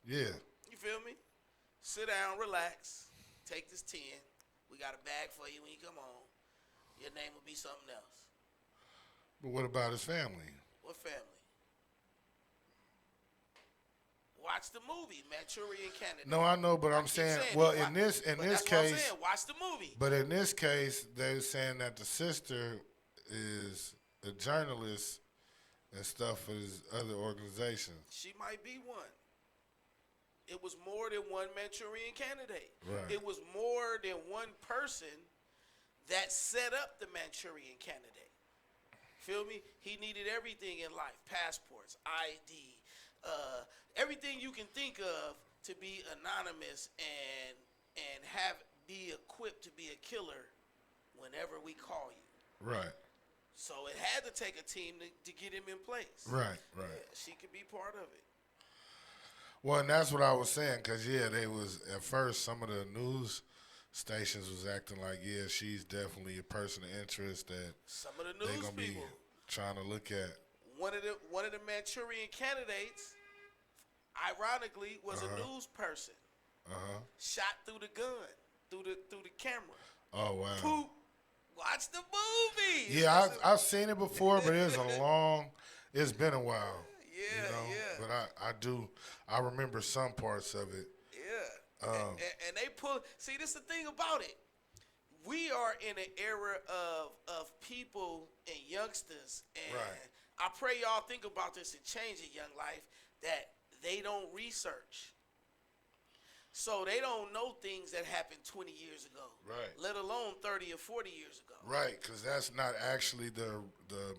Yeah. You feel me? Sit down, relax. Take this 10. We got a bag for you when you come home. Your name will be something else. But what about his family? What family? Watch the movie, Manchurian Candidate. No, I know, but I'm saying, well, in this that's case, what I'm saying. Watch the movie. But in this case, they're saying that the sister is a journalist and stuff for his other organizations. She might be one. It was more than one Manchurian Candidate. Right. It was more than one person that set up the Manchurian Candidate. Feel me? He needed everything in life: passports, ID, everything you can think of to be anonymous and be equipped to be a killer whenever we call you. Right. So it had to take a team to get him in place. Right. Yeah, she could be part of it. Well, and that's what I was saying, because, yeah, they was, at first, some of the news stations was acting like, yeah, she's definitely a person of interest that Some of the they're news gonna be people. trying to look at. One of the Manchurian candidates, ironically, was a news person. Shot through the gun, through the camera. Oh wow. Poop. Watch the movie. Yeah, I've seen it before, but it's been a while. Yeah, yeah. But I remember some parts of it. Yeah. And they pull. See, this is the thing about it. We are in an era of people and youngsters, and Right. I pray y'all think about this and change it, Young Life, that they don't research. So they don't know things that happened 20 years ago, Right. let alone 30 or 40 years ago. Right, because that's not actually the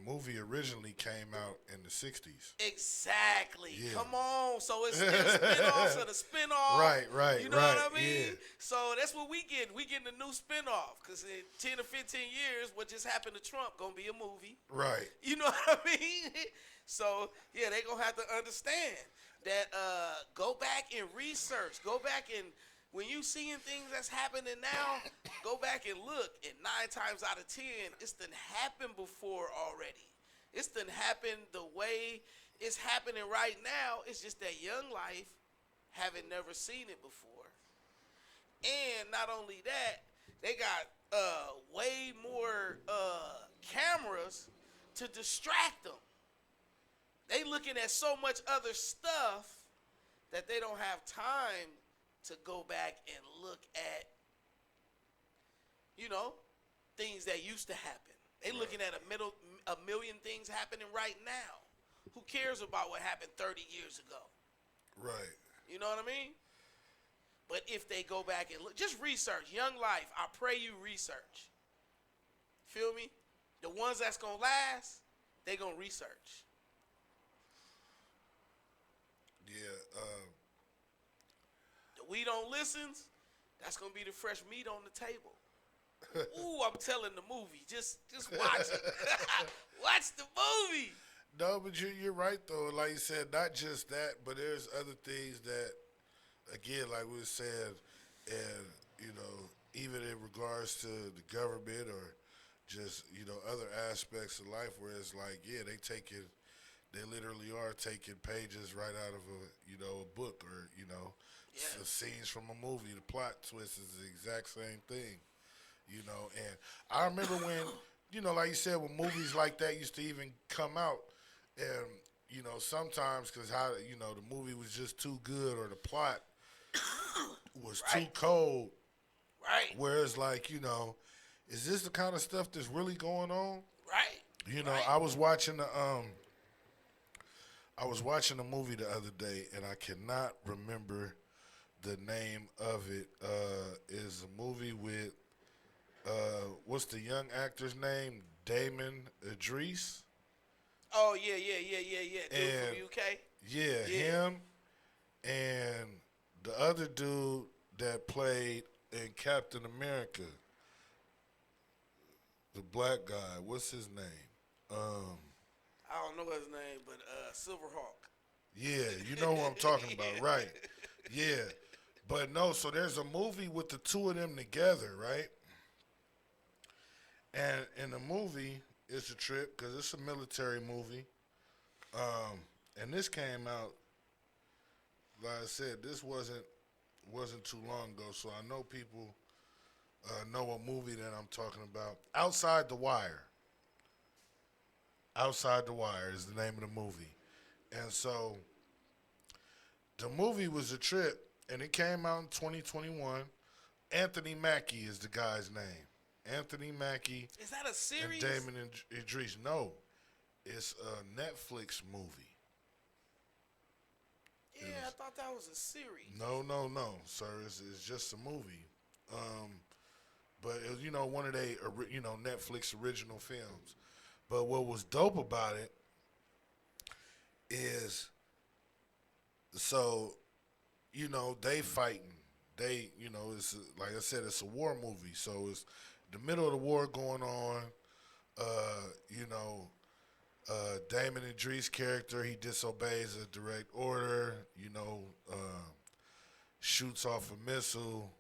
movie originally came out in the 60s. Exactly. Yeah. Come on. So it's spin-offs of the spin-off. Right, You know right, what I mean? yeah. So that's what we get. We getting a new spin-off. Because in 10 or 15 years, what just happened to Trump going to be a movie. Right. You know what I mean? So, yeah, they going to have to understand that go back and research. Go back and, when you seeing things that's happening now, go back and look. And 9 times out of 10, it's done happened before already. It's done happened the way it's happening right now. It's just that Young Life haven't never seen it before. And not only that, they got way more cameras to distract them. They looking at so much other stuff that they don't have time to go back and look at, things that used to happen. They looking at a million things happening right now. Who cares about what happened 30 years ago? Right. You know what I mean? But if they go back and look, just research. Young Life, I pray you research. Feel me? The ones that's going to last, they going to research. Yeah. The we don't listens, that's going to be the fresh meat on the table. Ooh, I'm telling the movie. Just watch it. Watch the movie. No, but you're right though. Like you said, not just that, but there's other things that, again, like we said, and even in regards to the government or just other aspects of life, where it's like, yeah, they literally are taking pages right out of a book or Yeah. scenes from a movie. The plot twist is the exact same thing, And I remember when like you said, when movies like that used to even come out. And, sometimes because the movie was just too good or the plot was too cold. Right. Whereas, like, is this the kind of stuff that's really going on? Right. Right. I was watching the movie the other day, and I cannot remember the name of it. Is a movie with, what's the young actor's name? Damon Idris. Oh, yeah. Dude from UK? Yeah, him and the other dude that played in Captain America, the black guy. What's his name? I don't know his name, but Silverhawk. Yeah, you know what I'm talking about, right? Yeah, but no. So there's a movie with the two of them together, right? And in the movie, it's a trip because it's a military movie. And this came out, like I said, this wasn't too long ago, so I know people know what movie that I'm talking about. Outside the Wire. Outside the Wire is the name of the movie. And so the movie was a trip, and it came out in 2021. Anthony Mackie is the guy's name. Anthony Mackie. Is that a series? And Damon Idris. No, it's a Netflix movie. Yeah, I thought that was a series. No, sir. It's just a movie. But it was, one of they, Netflix original films. But what was dope about it is, so, they fighting. They, it's like I said, it's a war movie. So it's the middle of the war going on. Damon Idris' character, he disobeys a direct order, shoots off a missile,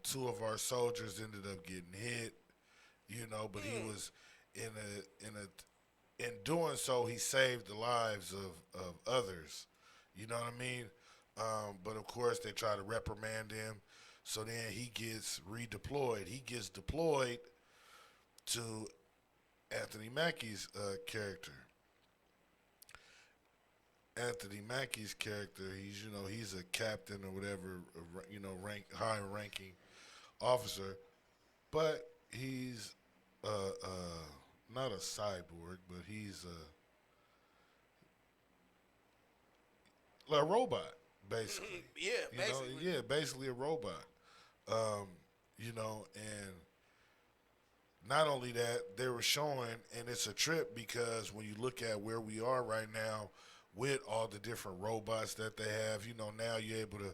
two of our soldiers ended up getting hit. But he was in doing so, he saved the lives of others. You know what I mean? But of course, they try to reprimand him. So then he gets redeployed. He gets deployed to Anthony Mackie's character. Anthony Mackie's character, he's a captain or whatever, high ranking officer, but he's not a cyborg, but he's a robot, basically. Yeah, basically. Basically a robot. And not only that, they were showing, and it's a trip because when you look at where we are right now with all the different robots that they have, now you're able to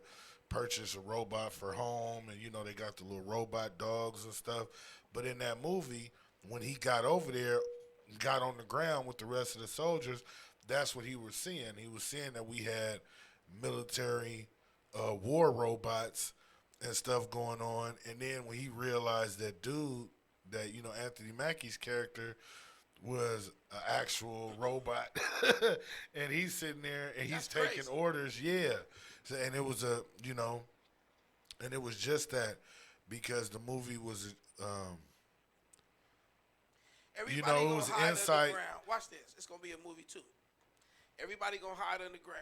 purchase a robot for home, and, they got the little robot dogs and stuff. But in that movie, when he got over there, got on the ground with the rest of the soldiers, that's what he was seeing. He was seeing that we had military war robots and stuff going on. And then when he realized that Anthony Mackie's character was an actual robot, and he's sitting there and he's taking orders, So, and it was and it was just that because the movie was, everybody it gonna was hide insight. underground. Watch this. It's gonna be a movie too. Everybody gonna hide underground.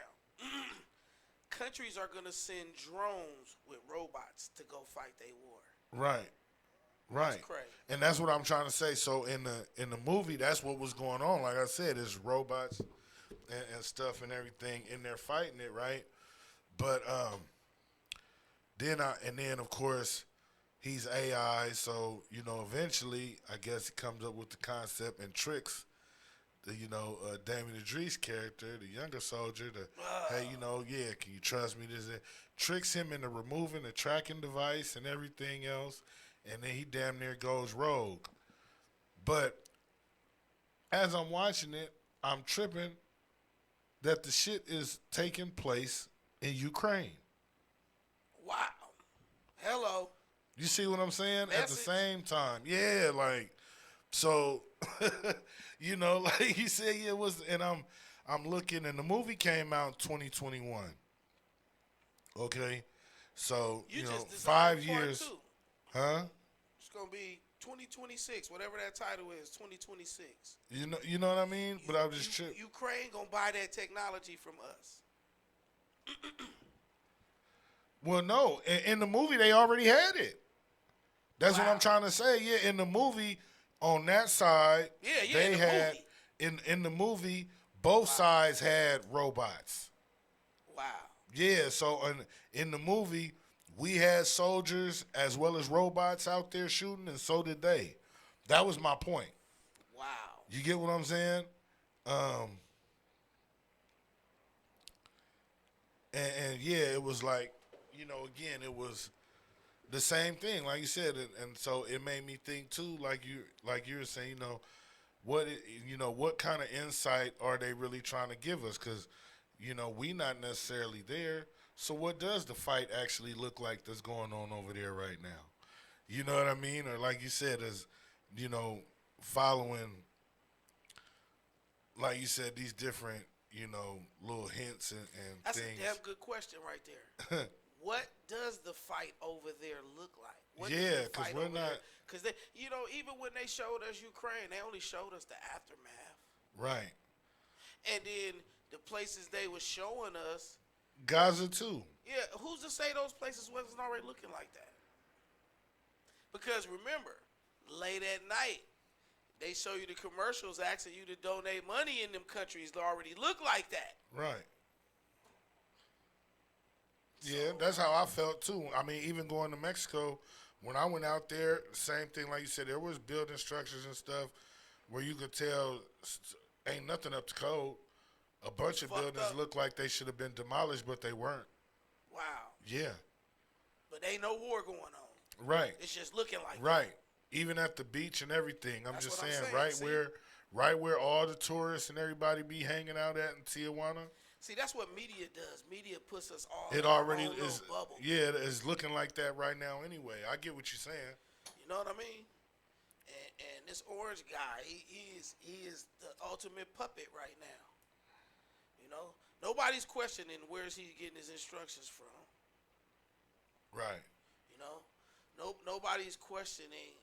Countries are gonna send drones with robots to go fight their war. Right. Right, crazy. And that's what I'm trying to say. So in the movie, that's what was going on. Like I said, it's robots and stuff and everything in there fighting it, right? But then of course he's AI, so eventually I guess he comes up with the concept and tricks the Damien Idris character, the younger soldier, hey, can you trust me? Tricks him into removing the tracking device and everything else. And then he damn near goes rogue. But as I'm watching it, I'm tripping that the shit is taking place in Ukraine. Wow. Hello. You see what I'm saying? Message. At the same time. Yeah, so like he said, it was, and I'm looking, and the movie came out in 2021. Okay? So, You just 5 designed part years. two. Huh? It's gonna be 2026, whatever that title is, 2026. You know what I mean? But I was just tripping. Ukraine gonna buy that technology from us. Well, no. In the movie, they already had it. That's what Wow. I'm trying to say. Yeah, in the movie, on that side, they in the had movie. in the movie, both sides had robots. Wow. Yeah, so in the movie, we had soldiers as well as robots out there shooting, and so did they. That was my point. Wow. You get what I'm saying? And yeah, it was like, again, it was the same thing, like you said, and so it made me think too, like you were saying, what kind of insight are they really trying to give us? Because we not necessarily there. So what does the fight actually look like that's going on over there right now? You know what I mean? Or like you said, as following, like you said, these different, little hints and That's things. a damn good question right there. What does the fight over there look like? What does Yeah, the 'cause fight we're over not- there- Cause they, even when they showed us Ukraine, they only showed us the aftermath. Right. And then the places they were showing us, Gaza too. yeah, who's to say those places wasn't already looking like that? Because remember, late at night, they show you the commercials asking you to donate money in them countries that already look like that. Right. Yeah, that's how I felt too. I mean, even going to Mexico, when I went out there, same thing like you said, there was building structures and stuff where you could tell ain't nothing up to code. A bunch of Fucked buildings up. looked like they should have been demolished, but they weren't. Wow. Yeah. But ain't no war going on. Right. It's just looking like Right. Even at the beach and everything. I'm That's just what I'm saying, saying, see? right where all the tourists and everybody be hanging out at in Tijuana. See, that's what media does. Media puts us all It in our already own little is. bubble. Yeah, it's looking like that right now. Anyway, I get what you're saying. You know what I mean? And this orange guy, he is the ultimate puppet right now. You know, nobody's questioning where's he getting his instructions from. Right. You know, nobody's questioning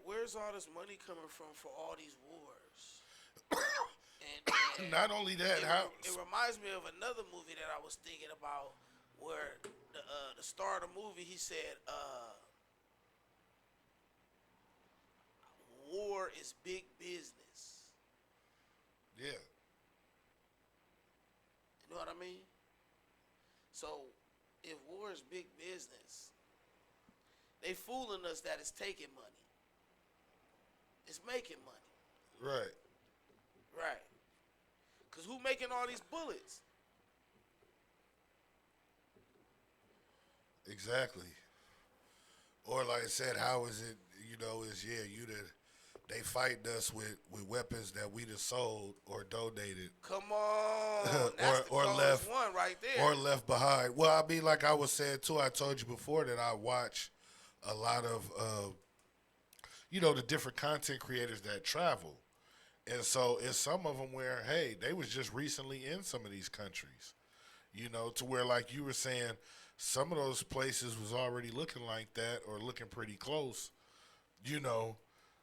where's all this money coming from for all these wars. and Not only that, it reminds me of another movie that I was thinking about, where the star of the movie, he said, war is big business. Yeah. You know what I mean? So, if war is big business, they fooling us that it's taking money. It's making money. Right. Right. Because who making all these bullets? Exactly. Or like I said, how is it? They fighting us with weapons that we done sold or donated. Come on. That's the or coldest left one right there. or left behind. Well, I mean, like I was saying too, I told you before that I watch a lot of the different content creators that travel, and so it's some of them where hey, they was just recently in some of these countries, to where like you were saying, some of those places was already looking like that or looking pretty close,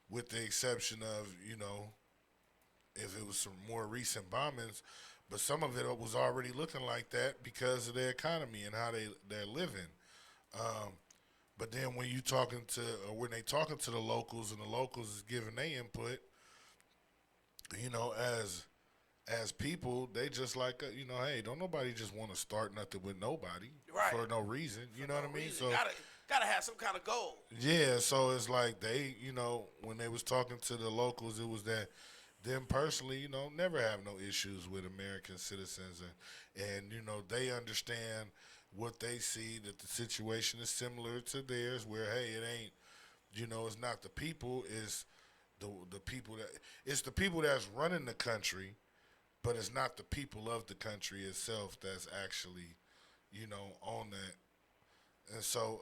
with the exception of if it was some more recent bombings, but some of it was already looking like that because of their economy and how they're living. But then when when they talking to the locals and the locals is giving their input, as people, they just like hey, don't nobody just want to start nothing with nobody for no reason. You know what I mean? Reason. So gotta have some kind of goal. yeah, so it's like they, when they was talking to the locals, it was that them personally, never have no issues with American citizens, and they understand what they see, that the situation is similar to theirs, where hey, it ain't, it's not the people, it's the people it's the people that's running the country, but it's not the people of the country itself that's actually, on that. And so,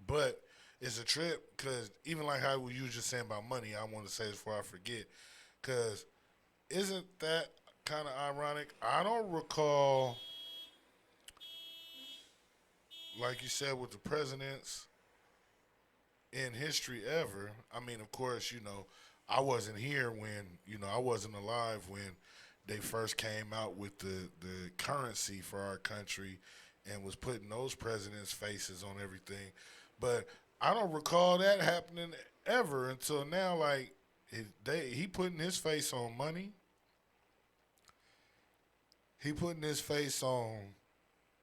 but it's a trip because even like how you were just saying about money, I want to say this before I forget, because isn't that kind of ironic? I don't recall, like you said, with the presidents in history ever. I mean, of course, I wasn't here when, I wasn't alive when they first came out with the currency for our country and was putting those presidents' faces on everything. But I don't recall that happening ever until now. Like, he putting his face on money. He putting his face on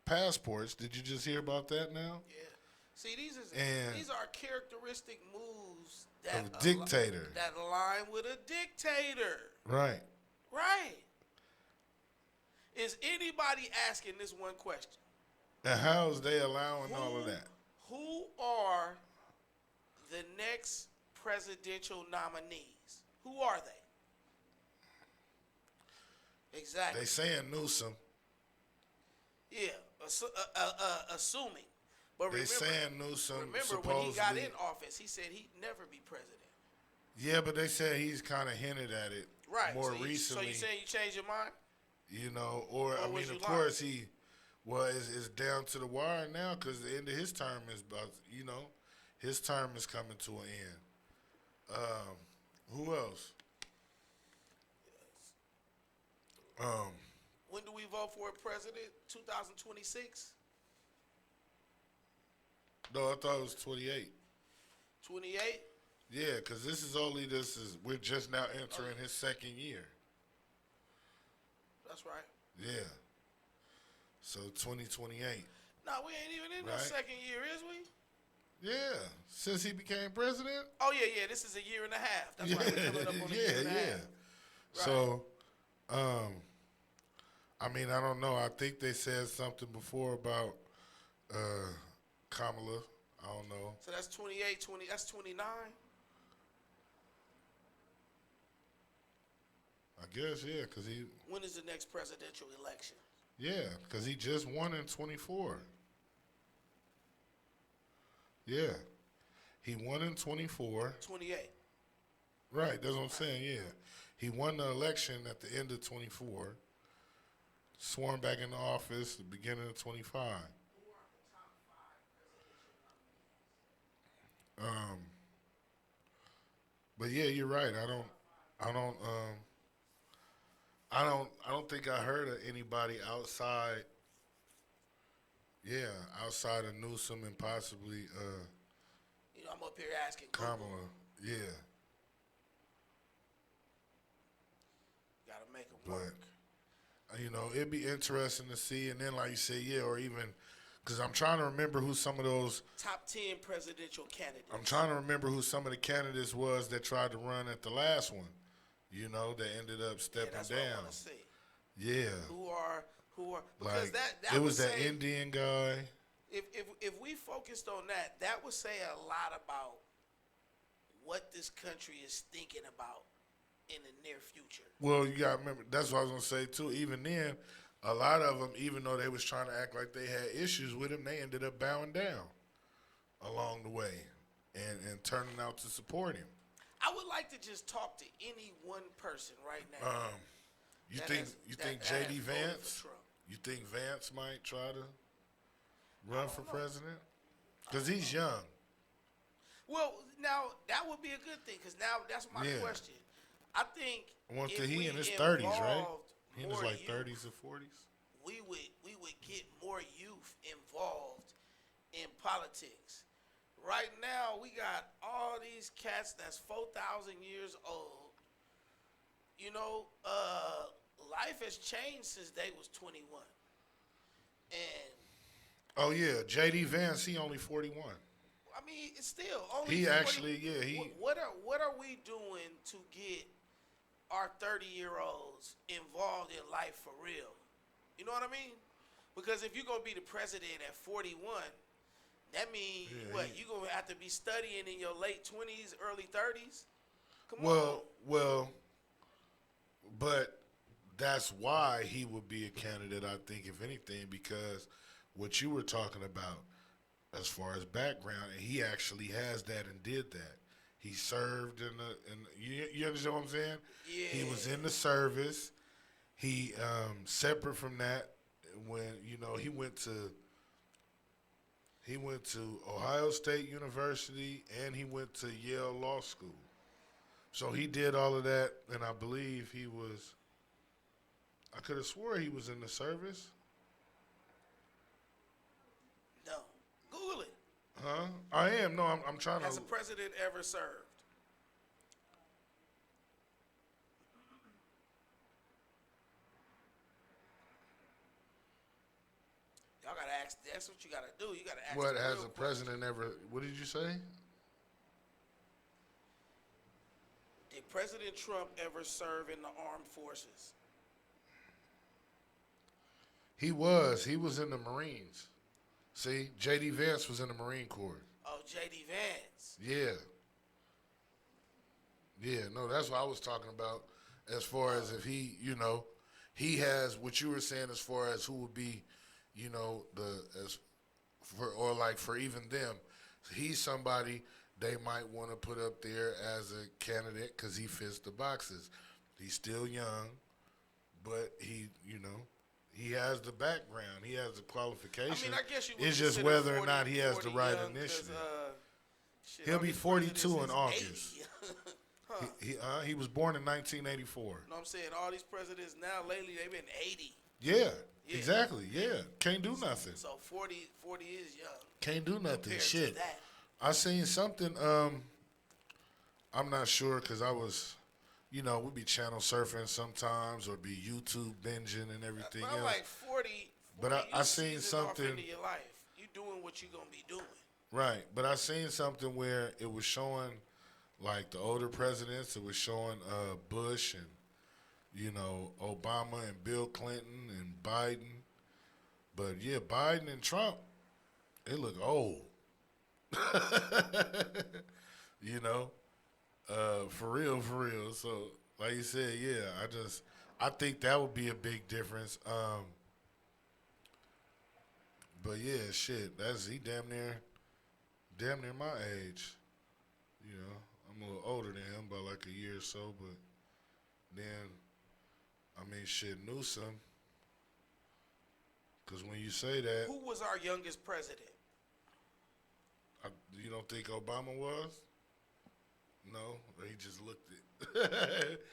passports. Did you just hear about that now? Yeah. See, these are characteristic moves of a dictator. That align with a dictator. Right. Right. Is anybody asking this one question? And how is they allowing all of that? Who are the next presidential nominees? Who are they? Exactly. They saying Newsom. Yeah, assuming. But They saying Newsom. Remember supposedly, when he got in office, he said he'd never be president. Yeah, but they said he's kind of hinted at it more recently. So you saying you changed your mind? Or I mean, of course it's down to the wire now because the end of his term is about, his term is coming to an end. Who else? When do we vote for a president? 2026? No, I thought it was 28. 28? Yeah, because we're just now entering his second year. That's right. Yeah. So 2028. No, we ain't even in the second year, is we? Yeah. Since he became president? Oh, yeah. This is a year and a half. That's right. We're coming up on a year and a half. Right. So, I mean, I don't know. I think they said something before about Kamala. I don't know. So that's 28, that's 29? I guess, yeah, because When is the next presidential election? he just won in 24. Yeah. He won in 24. 28. Right, that's what I'm saying, yeah. He won the election at the end of 24, sworn back into office the beginning of 25. But yeah, you're right. I don't think I heard of anybody outside. Yeah, outside of Newsom and possibly I'm up here asking Google. Kamala. Yeah, Gotta make them but work. It'd be interesting to see. And then, like you say, yeah, or even because I'm trying to remember who some of those. Top 10 presidential candidates. I'm trying to remember who some of the candidates was that tried to run at the last one. That ended up stepping that's down. what I want to see. Yeah, Who are because like that it would was that say, Indian guy. If we focused on that would say a lot about what this country is thinking about in the near future. Well, you got to remember, that's what I was going to say, too. Even then, a lot of them, even though they was trying to act like they had issues with him, they ended up bowing down along the way and turning out to support him. I would like to just talk to any one person right now. You that think has- you that- think that J.D. has voted for Vance? Trump. You think Vance might try to run for president? Because he's young. Well, now that would be a good thing because now that's my Yeah. question. I think Once if he we in his 30s, right? involved He in his more like youth, 30s or 40s. we would get more youth involved in politics. Right now, we got all these cats that's 4,000 years old. Life has changed since they was 21. And Oh yeah, J.D. Vance, he only 41. I mean, it's still only. He 40. actually, yeah, he. What are we doing to get our 30-year-olds involved in life for real? You know what I mean? Because if you're gonna be the president at 41, that means you're gonna have to be studying in your late 20s, early 30s. Come on. Well, but that's why he would be a candidate, I think, if anything, because what you were talking about as far as background, and he actually has that and did that. He served you understand what I'm saying? Yeah. He was in the service. He separate from that, when he went to Ohio State University and he went to Yale Law School. So he did all of that, and I believe I could have swore he was in the service. No. Google it. Huh? I am. No, I'm trying Has to. a president ever served? Y'all gotta ask. That's what you gotta do. You gotta ask. What the has real a question. president ever? What did you say? Did President Trump ever serve in the armed forces? He was. He was in the Marines. See, J.D. Vance was in the Marine Corps. Oh, J.D. Vance. Yeah. Yeah, no, that's what I was talking about. As far as if he, he has what you were saying as far as who would be, for even them. He's somebody they might want to put up there as a candidate because he fits the boxes. He's still young, but he has the background. He has the qualifications. I mean, I guess you would it's just consider whether or 40 not he has the 40 right young 'cause, initiative. shit, He'll all be these 42 in presidents is August. 80. He was born in 1984. You know what I'm saying? All these presidents now lately they've been 80. Yeah, exactly. Yeah, can't do nothing. So 40 is young. Can't do nothing. compared Shit. to that. I seen something. I'm not sure because I was, we'd be channel surfing sometimes or be YouTube binging and everything But I'm else. like 40 But I you seen seasoned off something- into your life. You doing what you gonna be doing. Right, but I seen something where it was showing, like the older presidents. It was showing Bush and Obama and Bill Clinton and Biden. But yeah, Biden and Trump, they look old. For real. So like you said, yeah. I think that would be a big difference. But yeah, shit. He damn near my age. You know, I'm a little older than him by like a year or so. But then, I mean, shit, Newsom. Because when you say that, Who was our youngest president? you don't think Obama was? No, he just looked it.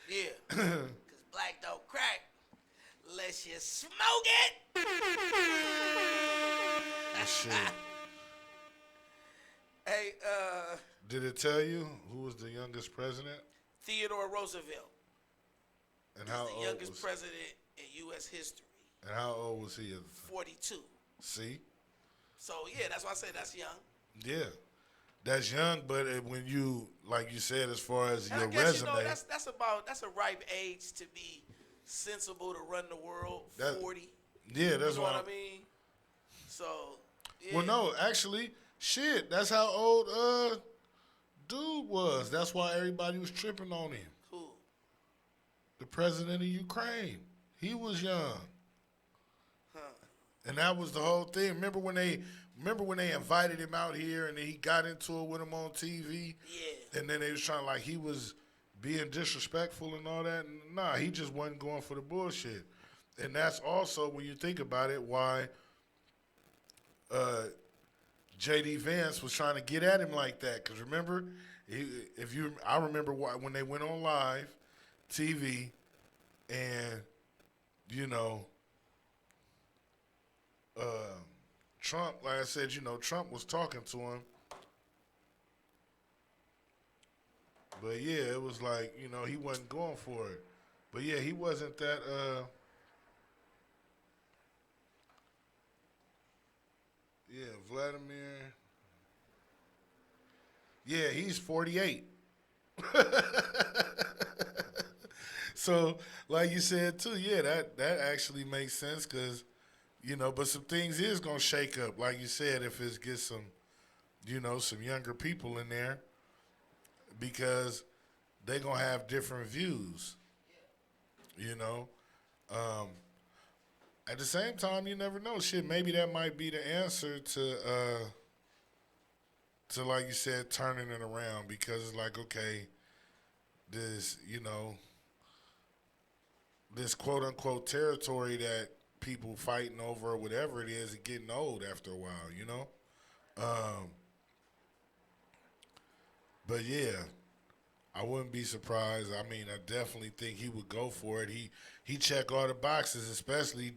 Yeah. Because black don't crack unless you smoke it. And shit. Hey, Did it tell you who was the youngest president? Theodore Roosevelt And is how the old youngest was? president in U.S. history. And how old was he? 42. See? So, yeah, that's why I say that's young. Yeah. That's young, but when you, like you said, as far as And your I guess, resume, you know, that's a ripe age to be sensible to run the world, 40. yeah, that's You know what what I mean? So, yeah. Well, no, actually, shit, that's how old dude was. That's why everybody was tripping on him. Who? The president of Ukraine. He was young. Huh. And that was the whole thing. Remember when they invited him out here and he got into it with him on TV? Yeah. And then they was trying like he was being disrespectful and all that. Nah, he just wasn't going for the bullshit. And that's also, when you think about it, why J.D. Vance was trying to get at him like that. Because remember, I remember when they went on live TV and, you know, Trump, like I said, you know, Trump was talking to him. But yeah, it was like, you know, he wasn't going for it. But yeah, he wasn't that, yeah, Vladimir. Yeah, he's 48. So, like you said too, yeah, that actually makes sense because, you know, but some things is gonna shake up. Like you said, if it gets some, you know, some younger people in there, because they gonna have different views. You know, at the same time, you never know. Shit, maybe that might be the answer to like you said, turning it around, because it's like, okay, this, you know, this quote unquote territory that people fighting over or whatever it is getting old after a while, you know? But yeah, I wouldn't be surprised. I mean, I definitely think he would go for it. He checked all the boxes, especially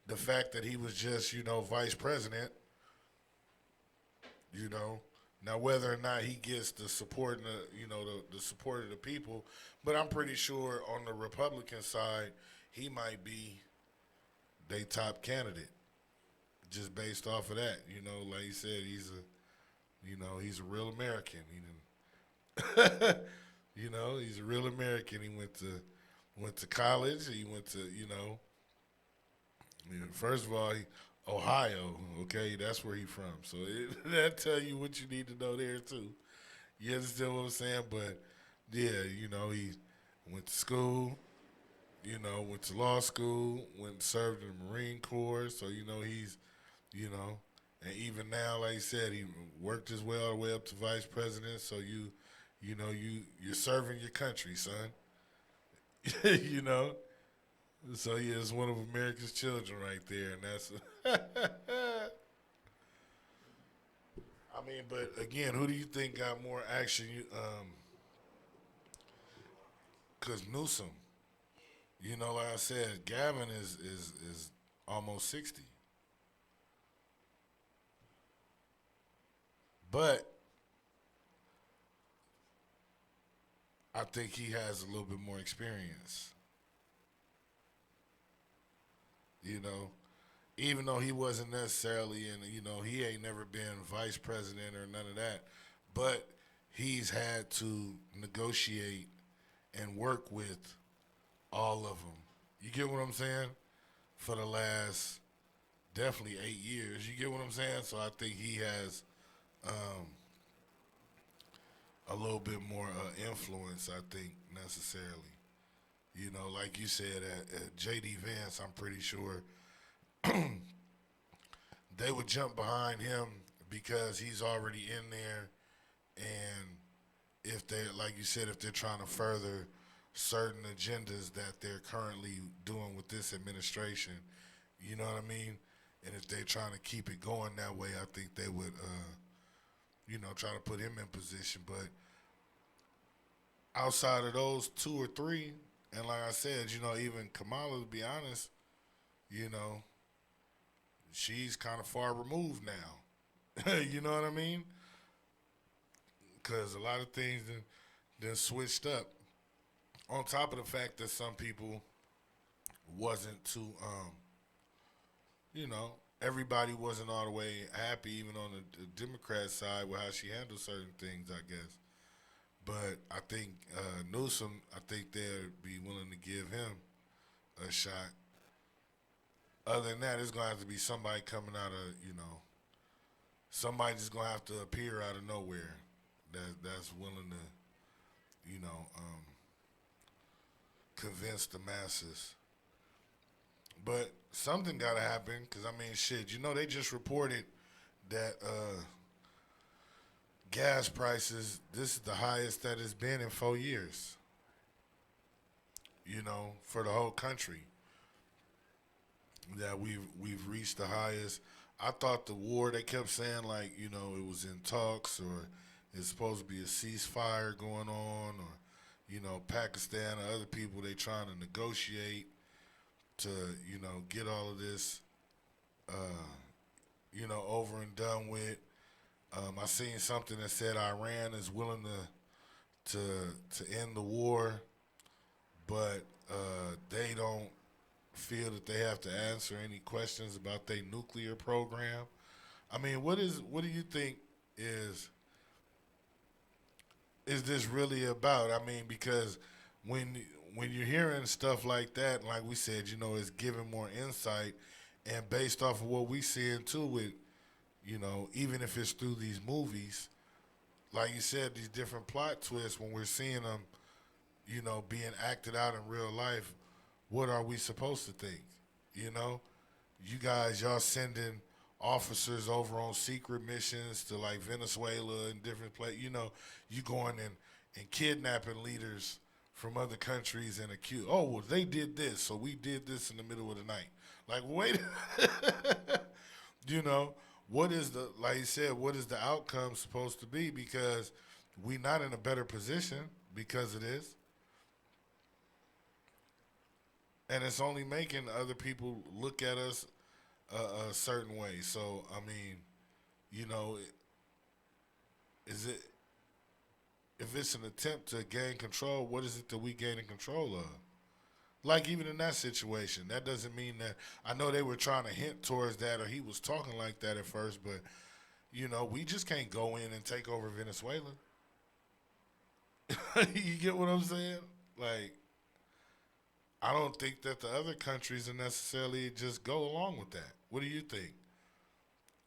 the fact that he was just, you know, vice president. You know, now whether or not he gets the support, and the support of the people, but I'm pretty sure on the Republican side, he might be their top candidate, just based off of that. You know, like you said, he's a real American. You know, he's a real American. He went to college. He went to, you know, first of all, Ohio. Okay, that's where he's from. So that tell you what you need to know there too. You understand what I'm saying? But yeah, you know, he went to school. You know, went to law school. Went and served in the Marine Corps. So you know he's, you know, and even now, like I said, he worked his way all the way up to vice president. So you know, you're serving your country, son. You know? So, yeah, it's one of America's children right there, and that's... I mean, but, again, who do you think got more action? Because Newsom, you know, like I said, Gavin is almost 60. But I think he has a little bit more experience. You know, even though he wasn't necessarily you know, he ain't never been vice president or none of that, but he's had to negotiate and work with all of them. You get what I'm saying? For the last definitely 8 years. You get what I'm saying? So I think he has a little bit more influence, I think, necessarily. You know, like you said, at J.D. Vance, I'm pretty sure they would jump behind him because he's already in there. And if they, like you said, if they're trying to further certain agendas that they're currently doing with this administration, you know what I mean? And if they're trying to keep it going that way, I think they would, try to put him in position. But outside of those two or three, and like I said, even Kamala, to be honest, you know, she's kind of far removed now. You know what I mean? Because a lot of things then switched up. On top of the fact that some people wasn't too, everybody wasn't all the way happy, even on the Democrat side, with how she handled certain things, I guess. But I think Newsom, I think they'd be willing to give him a shot. Other than that, it's going to have to be somebody coming out of, somebody just going to have to appear out of nowhere that's willing to, convince the masses. But something got to happen because, shit, they just reported that gas prices, this is the highest that it's been in 4 years, for the whole country. That we've reached the highest. I thought the war, they kept saying like, it was in talks or it's supposed to be a ceasefire going on, or, Pakistan or other people, they trying to negotiate to, get all of this, over and done with. I seen something that said Iran is willing to end the war, but they don't feel that they have to answer any questions about their nuclear program. What do you think is this really about? Because when you're hearing stuff like that, like we said, it's giving more insight, and based off of what we seeing too with, even if it's through these movies, like you said, these different plot twists, when we're seeing them, being acted out in real life, what are we supposed to think? You guys, y'all sending officers over on secret missions to like Venezuela and different places. You going and kidnapping leaders from other countries and accuse, oh, well, they did this, so we did this in the middle of the night. Like, wait, what is like you said, what is the outcome supposed to be? Because we not in a better position because of this. And it's only making other people look at us a certain way. So, is it, if it's an attempt to gain control, what is it that we gaining control of? Like, even in that situation, that doesn't mean that, I know they were trying to hint towards that, or he was talking like that at first, but, we just can't go in and take over Venezuela. You get what I'm saying? Like, I don't think that the other countries are necessarily just go along with that. What do you think?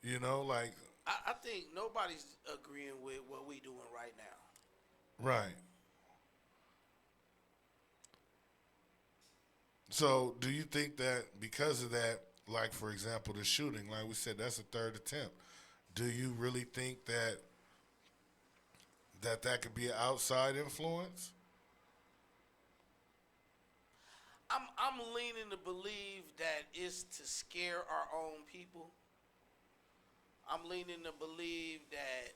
I think nobody's agreeing with what we doing right now. Right. So do you think that because of that, like, for example, the shooting, like we said, that's a third attempt. Do you really think that could be an outside influence? I'm leaning to believe that it's to scare our own people. I'm leaning to believe that,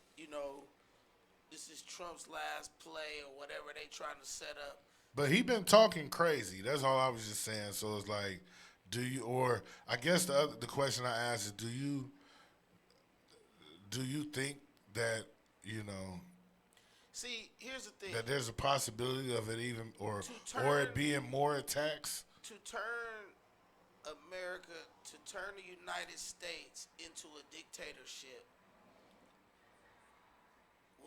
this is Trump's last play or whatever they trying to set up. But he been talking crazy. That's all I was just saying. So it's like, do you, or I guess the question I asked is, do you think that, See, here's the thing. that there's a possibility of it even, or it being more attacks? To turn America, to turn the United States into a dictatorship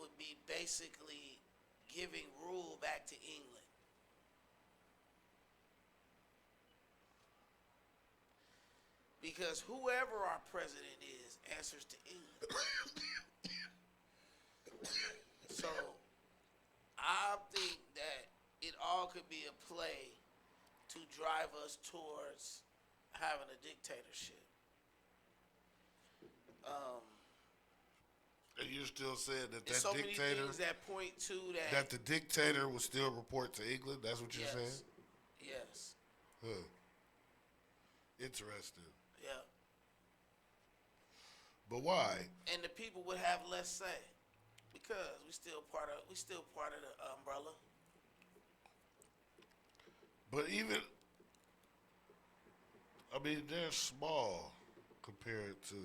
would be basically giving rule back to England. Because whoever our president is answers to England. So I think that it all could be a play to drive us towards having a dictatorship. And you still saying that There's that so many dictator, things that point to that. that the dictator will still report to England? That's what you're Yes. saying? Yes. Huh. Interesting. Yeah. But why? And the people would have less say because we still part of the umbrella. But even, I mean, they're small compared to.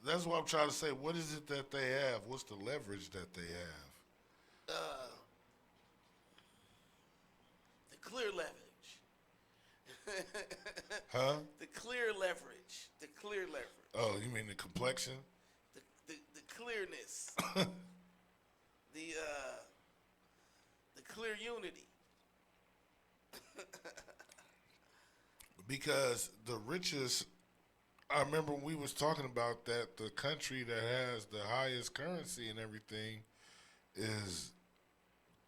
That's what I'm trying to say. What is it that they have? What's the leverage that they have? The clear leverage. Huh? The clear leverage. The clear leverage. Oh, you mean the complexion? The clearness. the clear unity. Because the richest, I remember we was talking about that the country that has the highest currency and everything is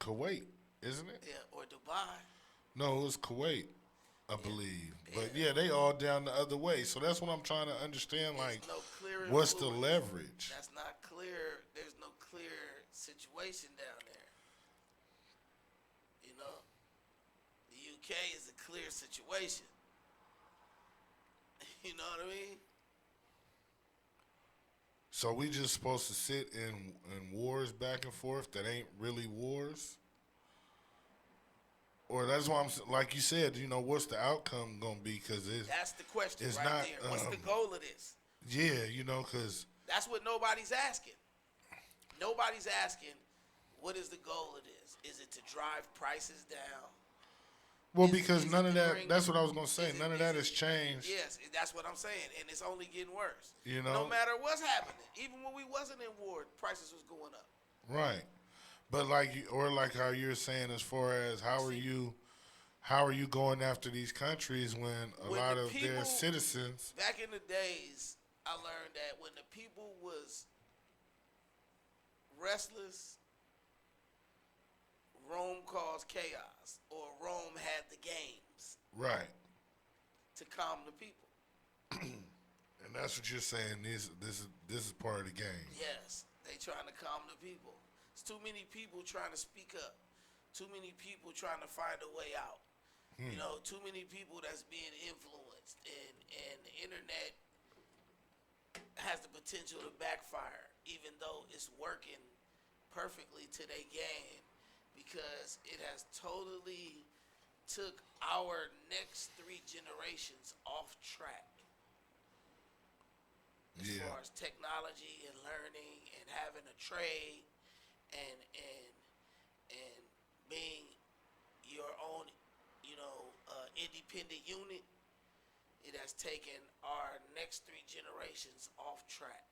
Kuwait, isn't it? Yeah, or Dubai. No, it was Kuwait, I believe. But yeah, they all down the other way. So that's what I'm trying to understand. Like, There's no clear what's the influence. leverage? That's not clear. There's no clear situation down there. You know, the UK is a clear situation. You know what I mean? So we just supposed to sit in wars back and forth that ain't really wars? Or that's why like you said, you know, what's the outcome going to be? Because That's the question it's right not, there. What's the goal of this? yeah, you know, because That's what nobody's asking. Nobody's asking, what is the goal of this? Is it to drive prices down? well, Is it- because is none it of to that. bring- That's what I was going to say. is it- None of is that it- has changed. Yes, that's what I'm saying, and it's only getting worse. You know? no matter what's happening, even when we wasn't in war, prices was going up. Right. But like how you're saying, as far as how are you going after these countries when a When lot the of their people- citizens? Back in the days, I learned that when the people was restless, Rome caused chaos, or Rome had the games Right. to calm the people. And that's what you're saying. This is part of the game. Yes, they trying to calm the people. It's too many people trying to speak up. Too many people trying to find a way out. You know, too many people that's being influenced, and the internet has the potential to backfire, even though it's working perfectly to their game, because it has totally took our next 3 generations off track. As Yeah. far as technology and learning and having a trade and being your own, you know, independent unit, it has taken our next 3 generations off track.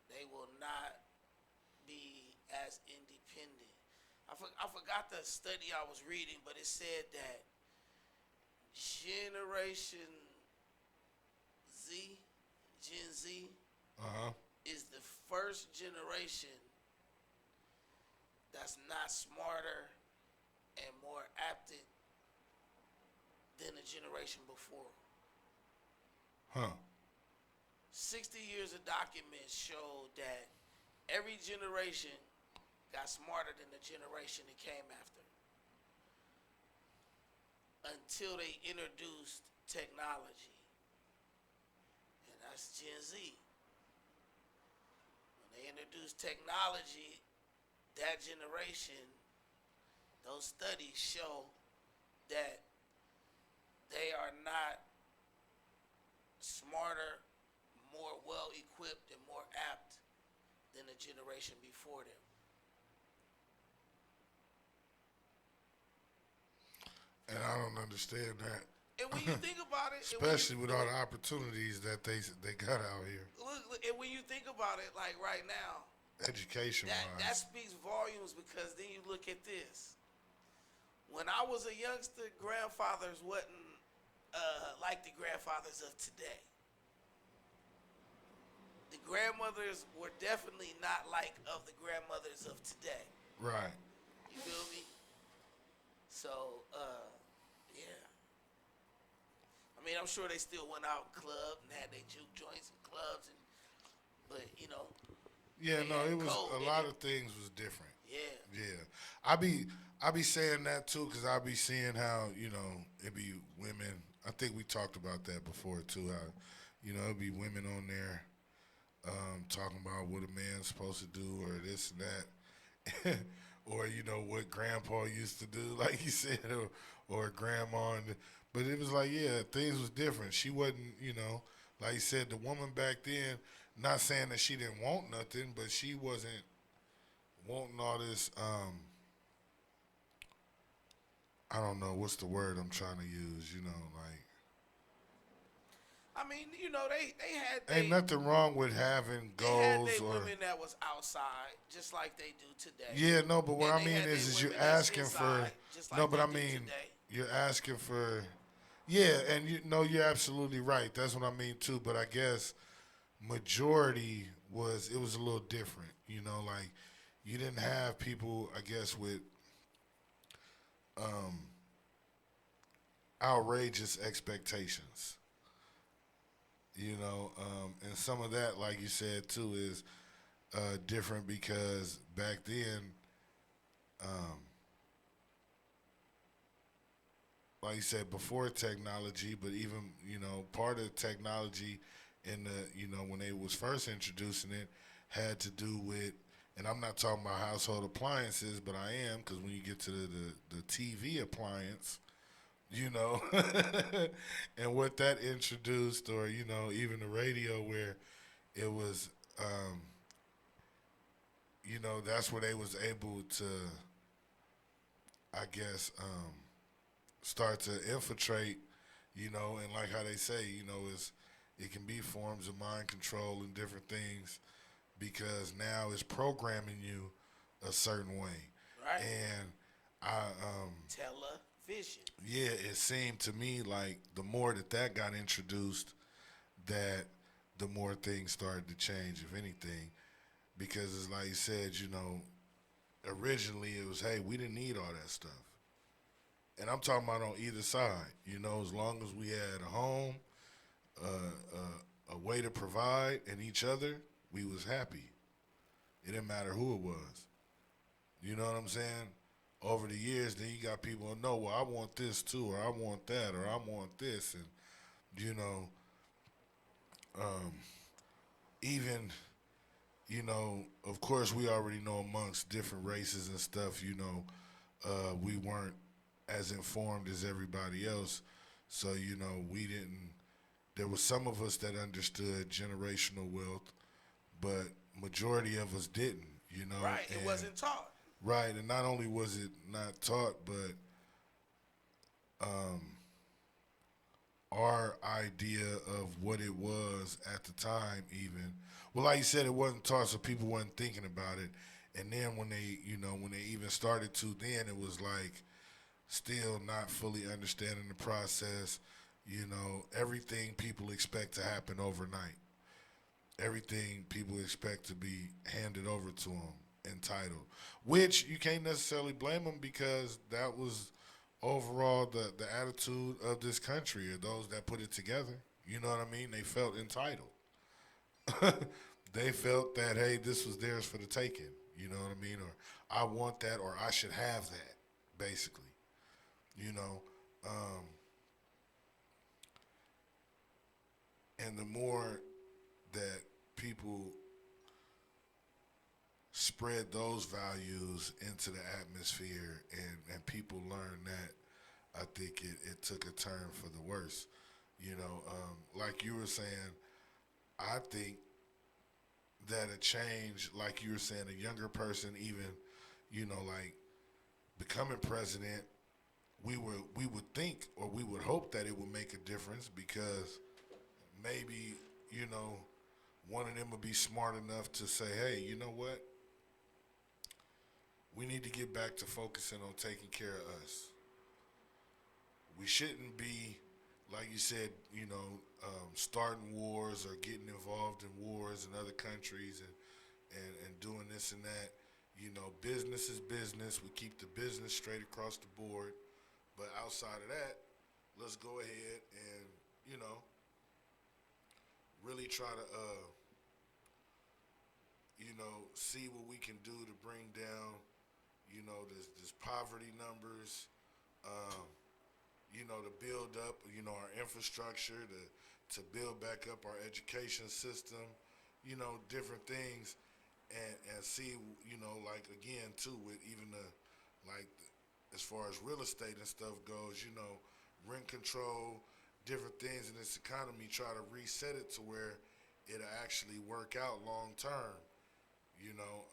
They will not be as independent. I forgot the study I was reading, but it said that Generation Z, Gen Z, is the first generation that's not smarter and more apted than the generation before. Huh. 60 years of documents showed that every generation got smarter than the generation that came after, until they introduced technology. And that's Gen Z. When they introduced technology, that generation, those studies show that they are not smarter, more well-equipped, and more apt than the generation before them. And I don't understand that, And when you think about it, especially with all the opportunities that they got out here, look, and when you think about it, like right now, education that wise. speaks volumes, because then you look at this. When I was a youngster, grandfathers wasn't like the grandfathers of today. The grandmothers were definitely not like of the grandmothers of today. Right. You feel me? So, yeah. I mean, I'm sure they still went out and clubbed and had their juke joints and clubs, but Yeah, they no, had it was cold a in lot it. of things was different. Yeah. Yeah, I be saying that too because I be seeing how it be women. I think we talked about that before too. How it be women on there talking about what a man's supposed to do or this and that, or what grandpa used to do, like you said, or grandma. But it was like, yeah, things was different. She wasn't, like you said, the woman back then. Not saying that she didn't want nothing, but she wasn't wanting all this. I don't know what's the word I'm trying to use. Like I mean, they had ain't nothing wrong with having they had goals their or women that was outside, just like they do today. yeah, no. But what And I they mean had is their you're women that's asking for inside, just no, like but they I do mean today. you're asking for yeah, and you're absolutely right. That's what I mean too. But I guess majority it was a little different. Like you didn't have people, I guess, with outrageous expectations. And some of that, like you said too, is different because back then, like you said, before technology, but even part of technology in the when they was first introducing it had to do with, and I'm not talking about household appliances, but I am because when you get to the TV appliance, and what that introduced, or even the radio where it was, that's where they was able to, I guess, start to infiltrate, and like how they say, it can be forms of mind control and different things because now it's programming you a certain way, Right. and I Television. yeah, it seemed to me like the more that got introduced, that the more things started to change, if anything, because it's like you said, originally it was, hey, we didn't need all that stuff. And I'm talking about on either side, as long as we had a home, a way to provide and each other, we was happy. It didn't matter who it was. You know what I'm saying? Over the years, then you got people who know, well, I want this too, or I want that, or I want this, and even of course, we already know amongst different races and stuff, we weren't as informed as everybody else, so we didn't. There was some of us that understood generational wealth, but majority of us didn't. Right. It and, wasn't taught. right, and not only was it not taught, but our idea of what it was at the time, even well, like you said, it wasn't taught, so people wasn't thinking about it. And then when they even started to, then it was like still not fully understanding the process. Everything people expect to happen overnight. Everything people expect to be handed over to them, entitled. Which you can't necessarily blame them because that was overall the attitude of this country or those that put it together. You know what I mean? They felt entitled. They felt that, hey, this was theirs for the taking. You know what I mean? Or I want that, or I should have that. Basically, you know. And the more that people spread those values into the atmosphere and people learn that, I think it took a turn for the worse. Like you were saying, I think that a change, like you were saying, a younger person even, like becoming president, we would think or we would hope that it would make a difference because maybe, one of them would be smart enough to say, hey, you know what? We need to get back to focusing on taking care of us. We shouldn't be, like you said, starting wars or getting involved in wars in other countries and doing this and that. You know, business is business. We keep the business straight across the board. But outside of that, let's go ahead and, you know, really try to, see what we can do to bring down, this poverty numbers, to build up, our infrastructure, to build back up our education system, different things, and see, like again too, with even as far as real estate and stuff goes, rent control, different things in this economy, try to reset it to where it'll actually work out long term. You know,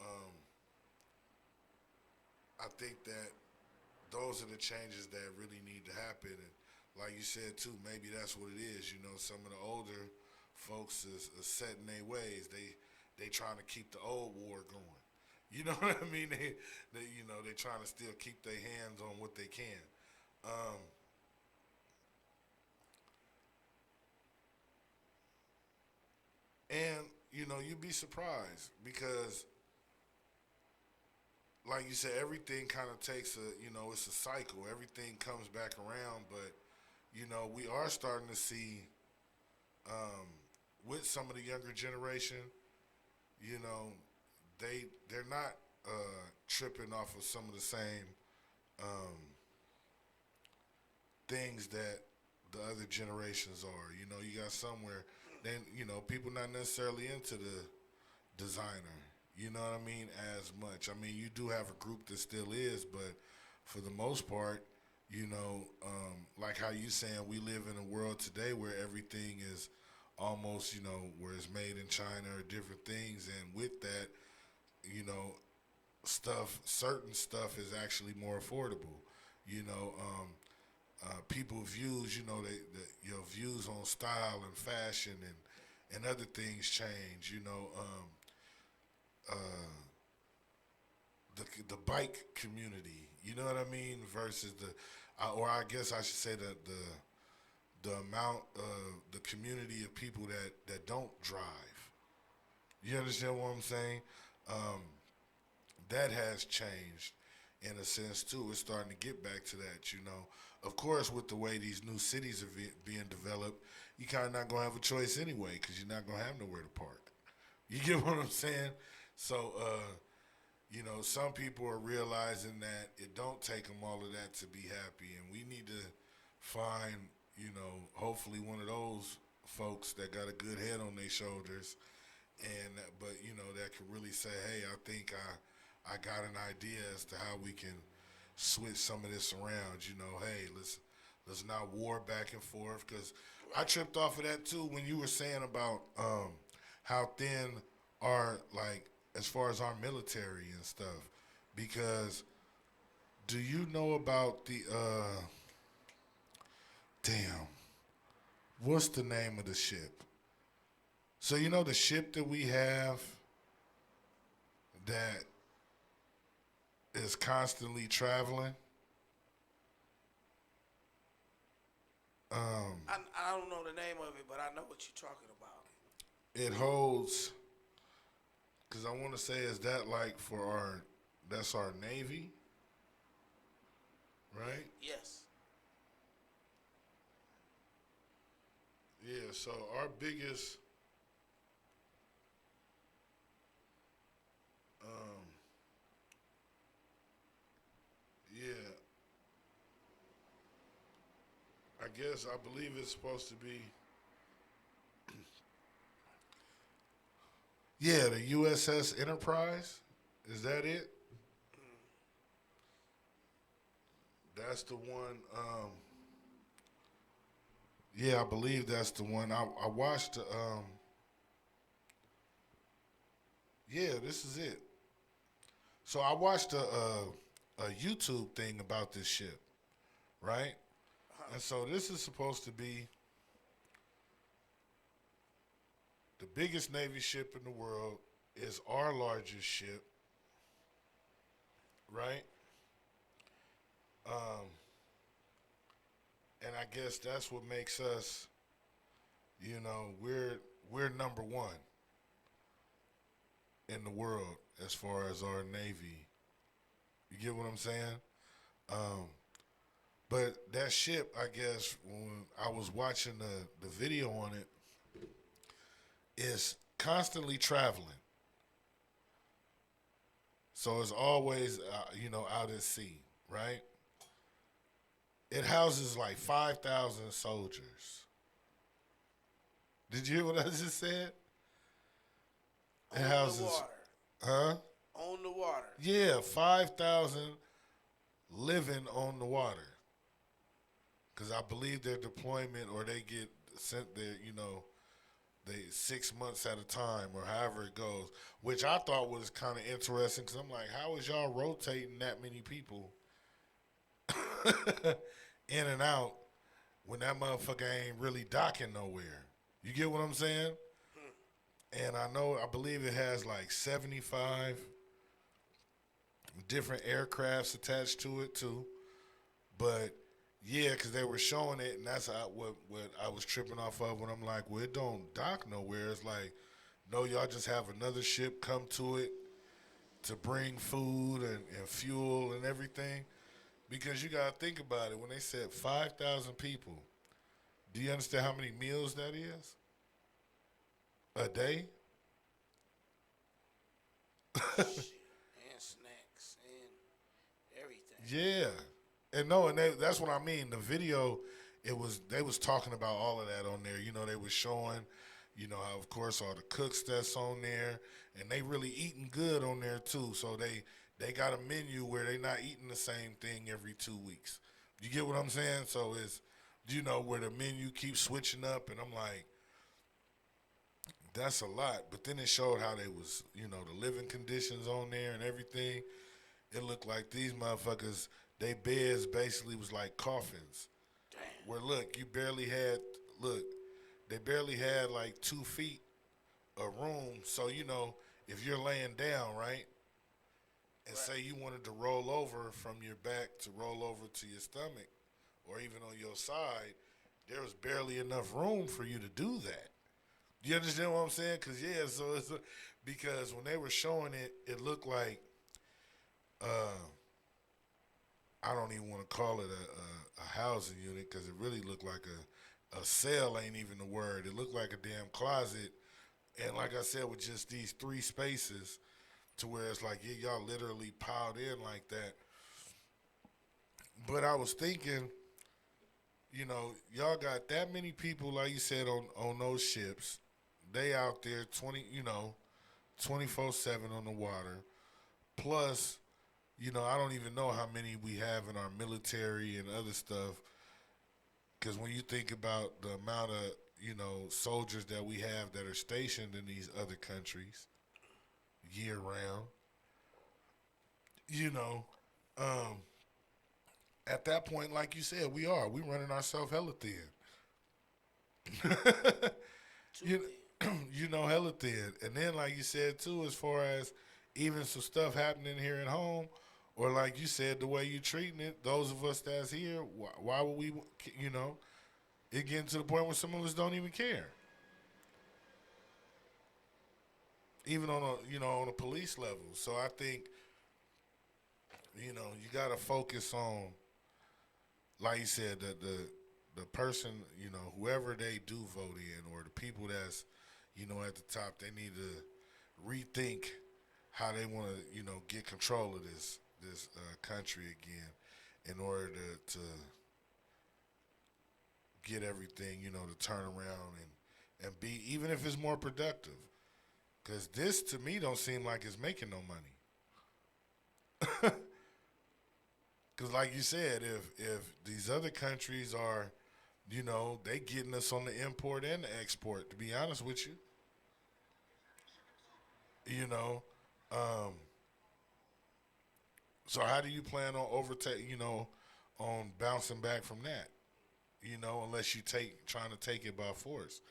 I think that those are the changes that really need to happen. And like you said too, maybe that's what it is. Some of the older folks is set in their ways. They trying to keep the old war going. You know what I mean? They trying to still keep their hands on what they can. And you'd be surprised because, like you said, everything kind of takes it's a cycle. Everything comes back around, but we are starting to see, with some of the younger generation, they're not tripping off of some of the same things that the other generations are. You got somewhere, then people not necessarily into the designer. You know what I mean? As much. I mean, you do have a group that still is, but for the most part, like how you saying, we live in a world today where everything is almost, where it's made in China or different things, and with that, certain stuff is actually more affordable. People views, your views on style and fashion and other things change. The bike community, you know what I mean, versus or I guess I should say the amount of the community of people that don't drive. You understand what I'm saying? That has changed in a sense too. It's starting to get back to that. Of course, with the way these new cities are being developed, you kind of not gonna have a choice anyway because you're not gonna have nowhere to park. You get what I'm saying? So, some people are realizing that it don't take them all of that to be happy, and we need to find, hopefully one of those folks that got a good head on their shoulders, but that can really say, hey, I think I got an idea as to how we can switch some of this around. Hey, let's not war back and forth, because I tripped off of that too when you were saying about how thin our, like, as far as our military and stuff, because do you know about the what's the name of the ship? So the ship that we have that is constantly traveling. I don't know the name of it, but I know what you're talking about. It holds, because I want to say, is that like that's our Navy, right? Yes. Yeah, so our biggest yeah, I believe it's supposed to be, yeah, the USS Enterprise. Is that it? That's the one. Yeah, I believe that's the one. I watched. Yeah, this is it. So I watched a YouTube thing about this ship, right? And so this is supposed to be the biggest Navy ship in the world. Is our largest ship, right? And I guess that's what makes us, we're number one. in the world as far as our Navy. You get what I'm saying? Um, but that ship, I guess, when I was watching the video on it, is constantly traveling. So it's always, out at sea, right? It houses like 5,000 soldiers. Did you hear what I just said? It On houses, the water. huh? On the water. Yeah, 5,000 living on the water. Because I believe their deployment, or they get sent there, they 6 months at a time, or however it goes, which I thought was kind of interesting. Because I'm like, how is y'all rotating that many people in and out when that motherfucker ain't really docking nowhere? You get what I'm saying? And I believe it has like 75 different aircrafts attached to it too. But yeah, because they were showing it, and that's what I was tripping off of when I'm like, well, it don't dock nowhere. It's like, no, y'all just have another ship come to it to bring food and fuel and everything. Because you got to think about it. When they said 5,000 people, do you understand how many meals that is? A day? And snacks and everything. Yeah. And that's what I mean. The video, they was talking about all of that on there. They was showing, how of course all the cooks that's on there, and they really eating good on there too. So they got a menu where they not eating the same thing every 2 weeks. You get what I'm saying? So it's, where the menu keeps switching up, and I'm like, that's a lot. But then it showed how they was, the living conditions on there and everything. It looked like these motherfuckers, they beds basically was like coffins. Damn. Where they barely had like 2 feet of room. So, if you're laying down, right? And say you wanted to roll over from your back to roll over to your stomach, or even on your side, there was barely enough room for you to do that. You understand what I'm saying? Because when they were showing it, it looked like, I don't even want to call it a housing unit, because it really looked like a cell ain't even the word. It looked like a damn closet. And like I said, with just these 3 spaces, to where it's like, yeah, y'all literally piled in like that. But I was thinking, y'all got that many people, like you said, on those ships. They out there 24/7 on the water. Plus, I don't even know how many we have in our military and other stuff. Because when you think about the amount of, soldiers that we have that are stationed in these other countries year round, at that point, like you said, we running ourselves hella thin. Hella thin. And then, like you said, too, as far as even some stuff happening here at home, or like you said, the way you treating it, those of us that's here, why would we, it getting to the point where some of us don't even care. Even on a police level. So I think, you got to focus on, like you said, the person, whoever they do vote in, or the people that's, at the top, they need to rethink how they want to, get control of this country again, in order to get everything, to turn around and be, even if it's more productive. Because this, to me, don't seem like it's making no money. Because like you said, if these other countries are, they getting us on the import and the export, to be honest with you. So how do you plan on on bouncing back from that? Unless you trying to take it by force.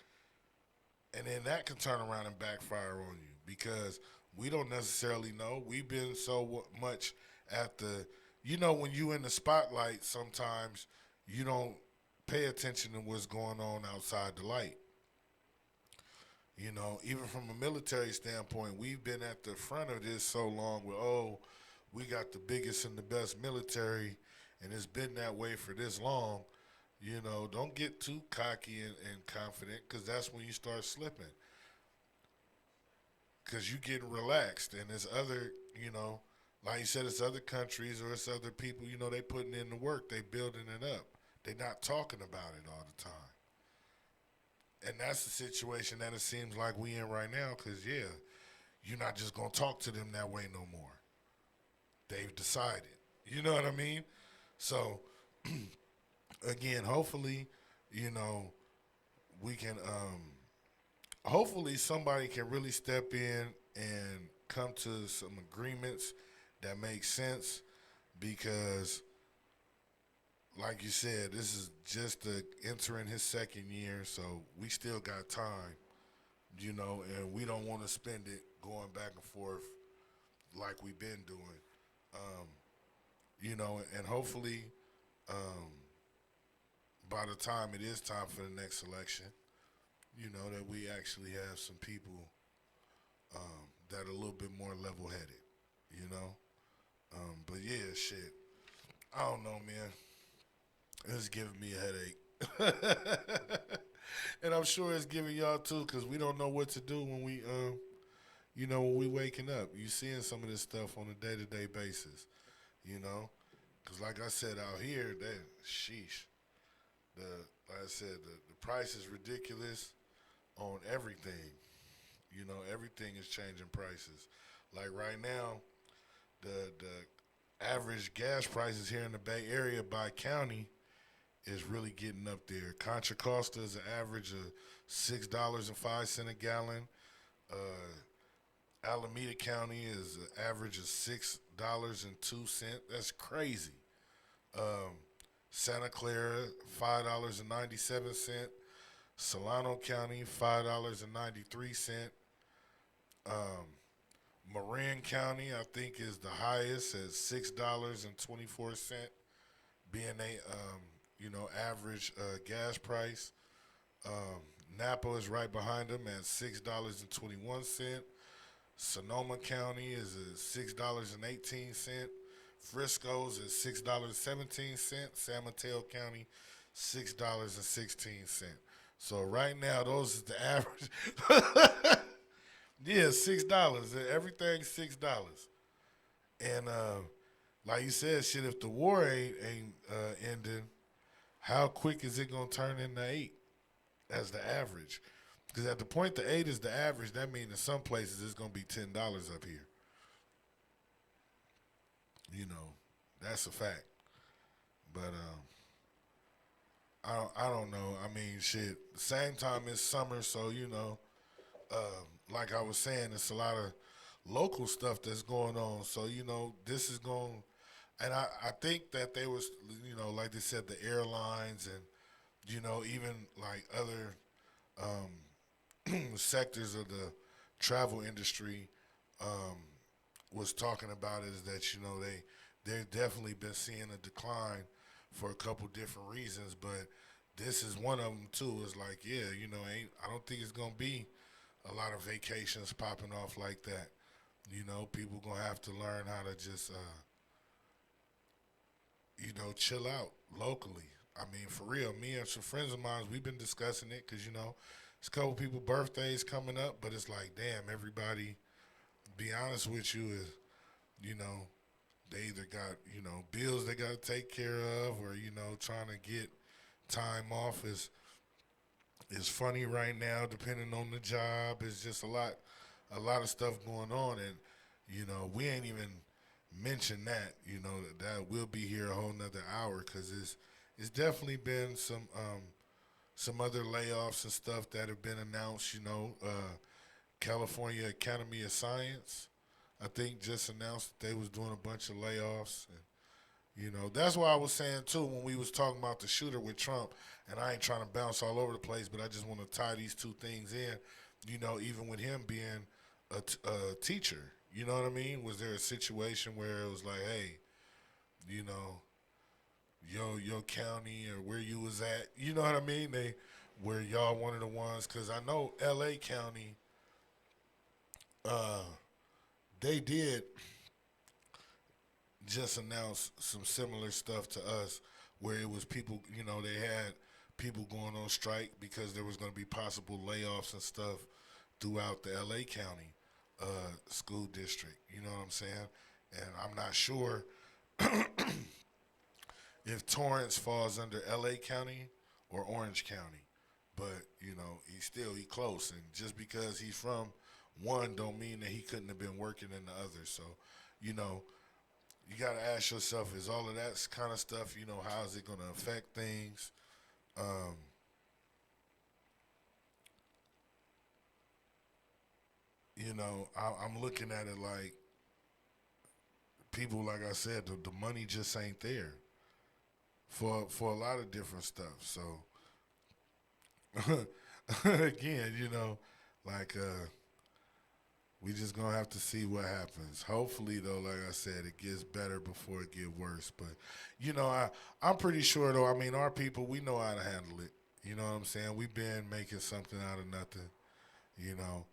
And then that can turn around and backfire on you, because we don't necessarily know. We've been so much at the, when you in the spotlight, sometimes you don't pay attention to what's going on outside the light. You know, even from a military standpoint, we've been at the front of this so long with, oh, we got the biggest and the best military, and it's been that way for this long. You know, don't get too cocky and confident, because that's when you start slipping. Because you getting relaxed, and there's other, you know, like you said, it's other countries or it's other people, you know, they putting in the work, they building it up. They not talking about it all the time. And that's the situation that it seems like we in right now, because, yeah, you're not just going to talk to them that way no more. They've decided. You know what I mean? So, again, hopefully, you know, we can, hopefully somebody can really step in and come to some agreements that make sense, because, like you said, this is just entering his second year, so we still got time, you know, and we don't want to spend it going back and forth like we've been doing. You know, and hopefully by the time it is time for the next election, you know, that we actually have some people that are a little bit more level-headed, you know. But, yeah, shit, I don't know, man. It's giving me a headache. And I'm sure it's giving y'all too, because we don't know what to do when we, you know, when we waking up. You seeing some of this stuff on a day-to-day basis, you know. Because like I said, out here, sheesh. Like I said, the price is ridiculous on everything. You know, everything is changing prices. Like right now, the average gas prices here in the Bay Area by county is really getting up there. Contra Costa is an average of $6.05 a gallon. Alameda County is an average of $6.02. That's crazy. Santa Clara, $5.97. Solano County, $5.93. Marin County, I think, is the highest at $6.24, being a you know, average gas price. Napa is right behind them at $6.21. Sonoma County is at $6.18. Frisco's at $6.17. San Mateo County, $6.16. So right now, those is the average. Yeah, $6. Everything's $6. And like you said, shit, if the war ain't ending, how quick is it gonna turn into 8 as the average? Because at the point the 8 is the average, that means in some places it's gonna be $10 up here. You know, that's a fact. But I don't know. I mean, shit. Same time it's summer, so you know, like I was saying, it's a lot of local stuff that's going on. So you know, this is going. And I think that they was, you know, like they said, the airlines and, you know, even like other sectors of the travel industry was talking about is that, you know, they've definitely been seeing a decline for a couple different reasons, but this is one of them too. Is like, yeah, you know, I don't think it's gonna be a lot of vacations popping off like that. You know, people gonna have to learn how to just you know, chill out locally. I mean, for real, me and some friends of mine, we've been discussing it because, you know, it's a couple people birthdays coming up, but it's like, damn, everybody, be honest with you, is, you know, they either got, you know, bills they got to take care of, or, you know, trying to get time off is funny right now, depending on the job. It's just a lot of stuff going on, and, you know, we ain't even mention that, you know, that we'll be here a whole nother hour, because it's definitely been some other layoffs and stuff that have been announced. You know, California Academy of Science, I think, just announced that they was doing a bunch of layoffs. And, you know, that's why I was saying too when we was talking about the shooter with Trump, and I ain't trying to bounce all over the place, but I just want to tie these two things in. You know, even with him being a teacher. You know what I mean? Was there a situation where it was like, hey, you know, your county or where you was at, you know what I mean? They were y'all one of the ones? Because I know L.A. County, uh, they did just announce some similar stuff to us, where it was people, they had people going on strike because there was going to be possible layoffs and stuff throughout the L.A. County school district. You know what I'm saying? And I'm not sure if Torrance falls under L.A. County or Orange County, but he close, and just because he's from one don't mean that he couldn't have been working in the other. So, you know, you got to ask yourself: is all of that kind of stuff, how is it going to affect things? Um, I'm looking at it like people, like I said, the money just ain't there for a lot of different stuff. So again, like we just gonna have to see what happens. Hopefully, though, like I said, it gets better before it get worse. But I'm pretty sure, though. I mean, our people, we know how to handle it. You know what I'm saying? We've been making something out of nothing. You know,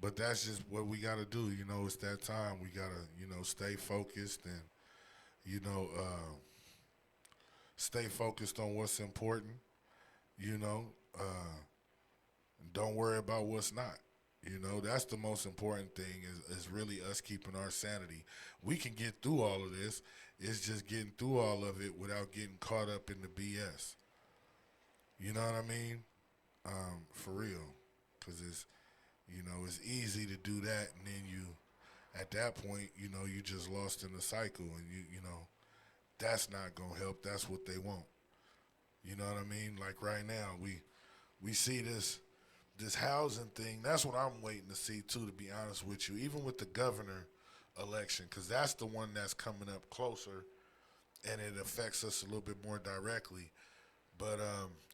but that's just what we got to do. It's that time. We got to stay focused and you know stay focused on what's important. You know, don't worry about what's not. That's the most important thing is really us keeping our sanity. We can get through all of this. It's just getting through all of it without getting caught up in the BS. You know what I mean? For real. Because it's easy to do that, and then at that point, you just lost in the cycle, and that's not going to help. That's what they want. You know what I mean? Like right now, we see this housing thing. That's what I'm waiting to see too, to be honest with you. Even with the governor election, because that's the one that's coming up closer, and it affects us a little bit more directly. But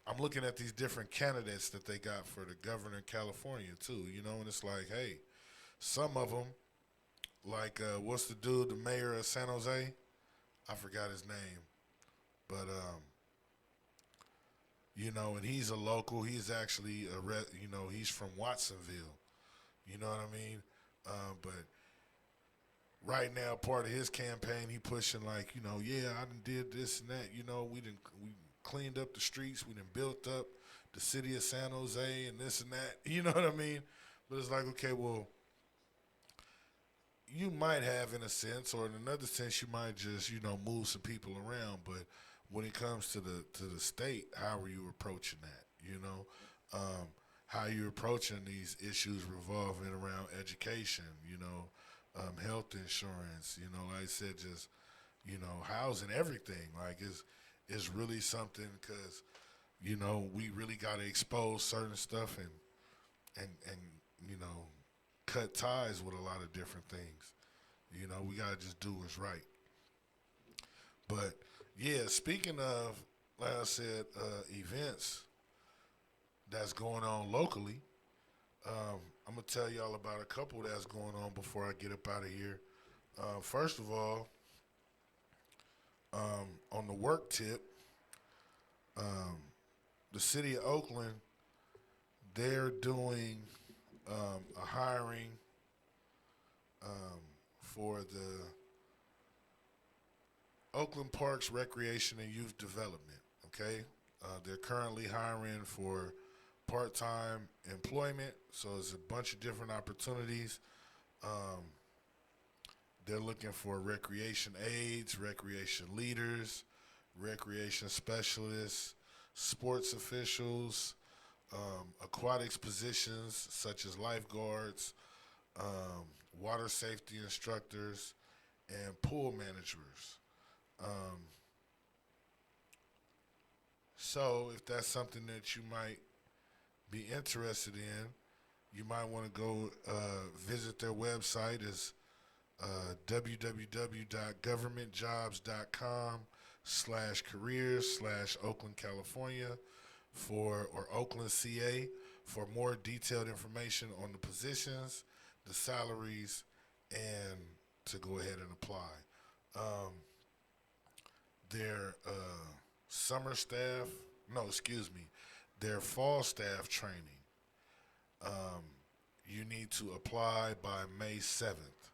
I'm looking at these different candidates that they got for the governor in California too. And it's like, hey, some of them, like what's the dude, the mayor of San Jose? I forgot his name, but and he's a local. He's actually he's from Watsonville. You know what I mean? But right now, part of his campaign, he pushing like, yeah, I done did this and that. We cleaned up the streets. We done built up the city of San Jose and this and that. You know what I mean? But it's like, okay, well, you might have in a sense, or in another sense, you might just move some people around. But when it comes to the state, how are you approaching that? How you approaching these issues revolving around education? Health insurance. Like I said, just housing, everything. Like it's really something, because we really got to expose certain stuff and cut ties with a lot of different things. We got to just do what's right. But yeah, speaking of, like I said, events that's going on locally, I'm going to tell y'all about a couple that's going on before I get up out of here. First of all, on the work tip, the city of Oakland, they're doing a hiring for the Oakland Parks Recreation and Youth Development, okay? They're currently hiring for part-time employment, so there's a bunch of different opportunities. They're looking for recreation aides, recreation leaders, recreation specialists, sports officials, aquatics positions such as lifeguards, water safety instructors, and pool managers. So if that's something that you might be interested in, you might want to go visit their website. Is www.governmentjobs.com/careers/Oakland, California or Oakland, CA for more detailed information on the positions, the salaries, and to go ahead and apply. Their summer staff, no, excuse me, their fall staff training. You need to apply by May 7th.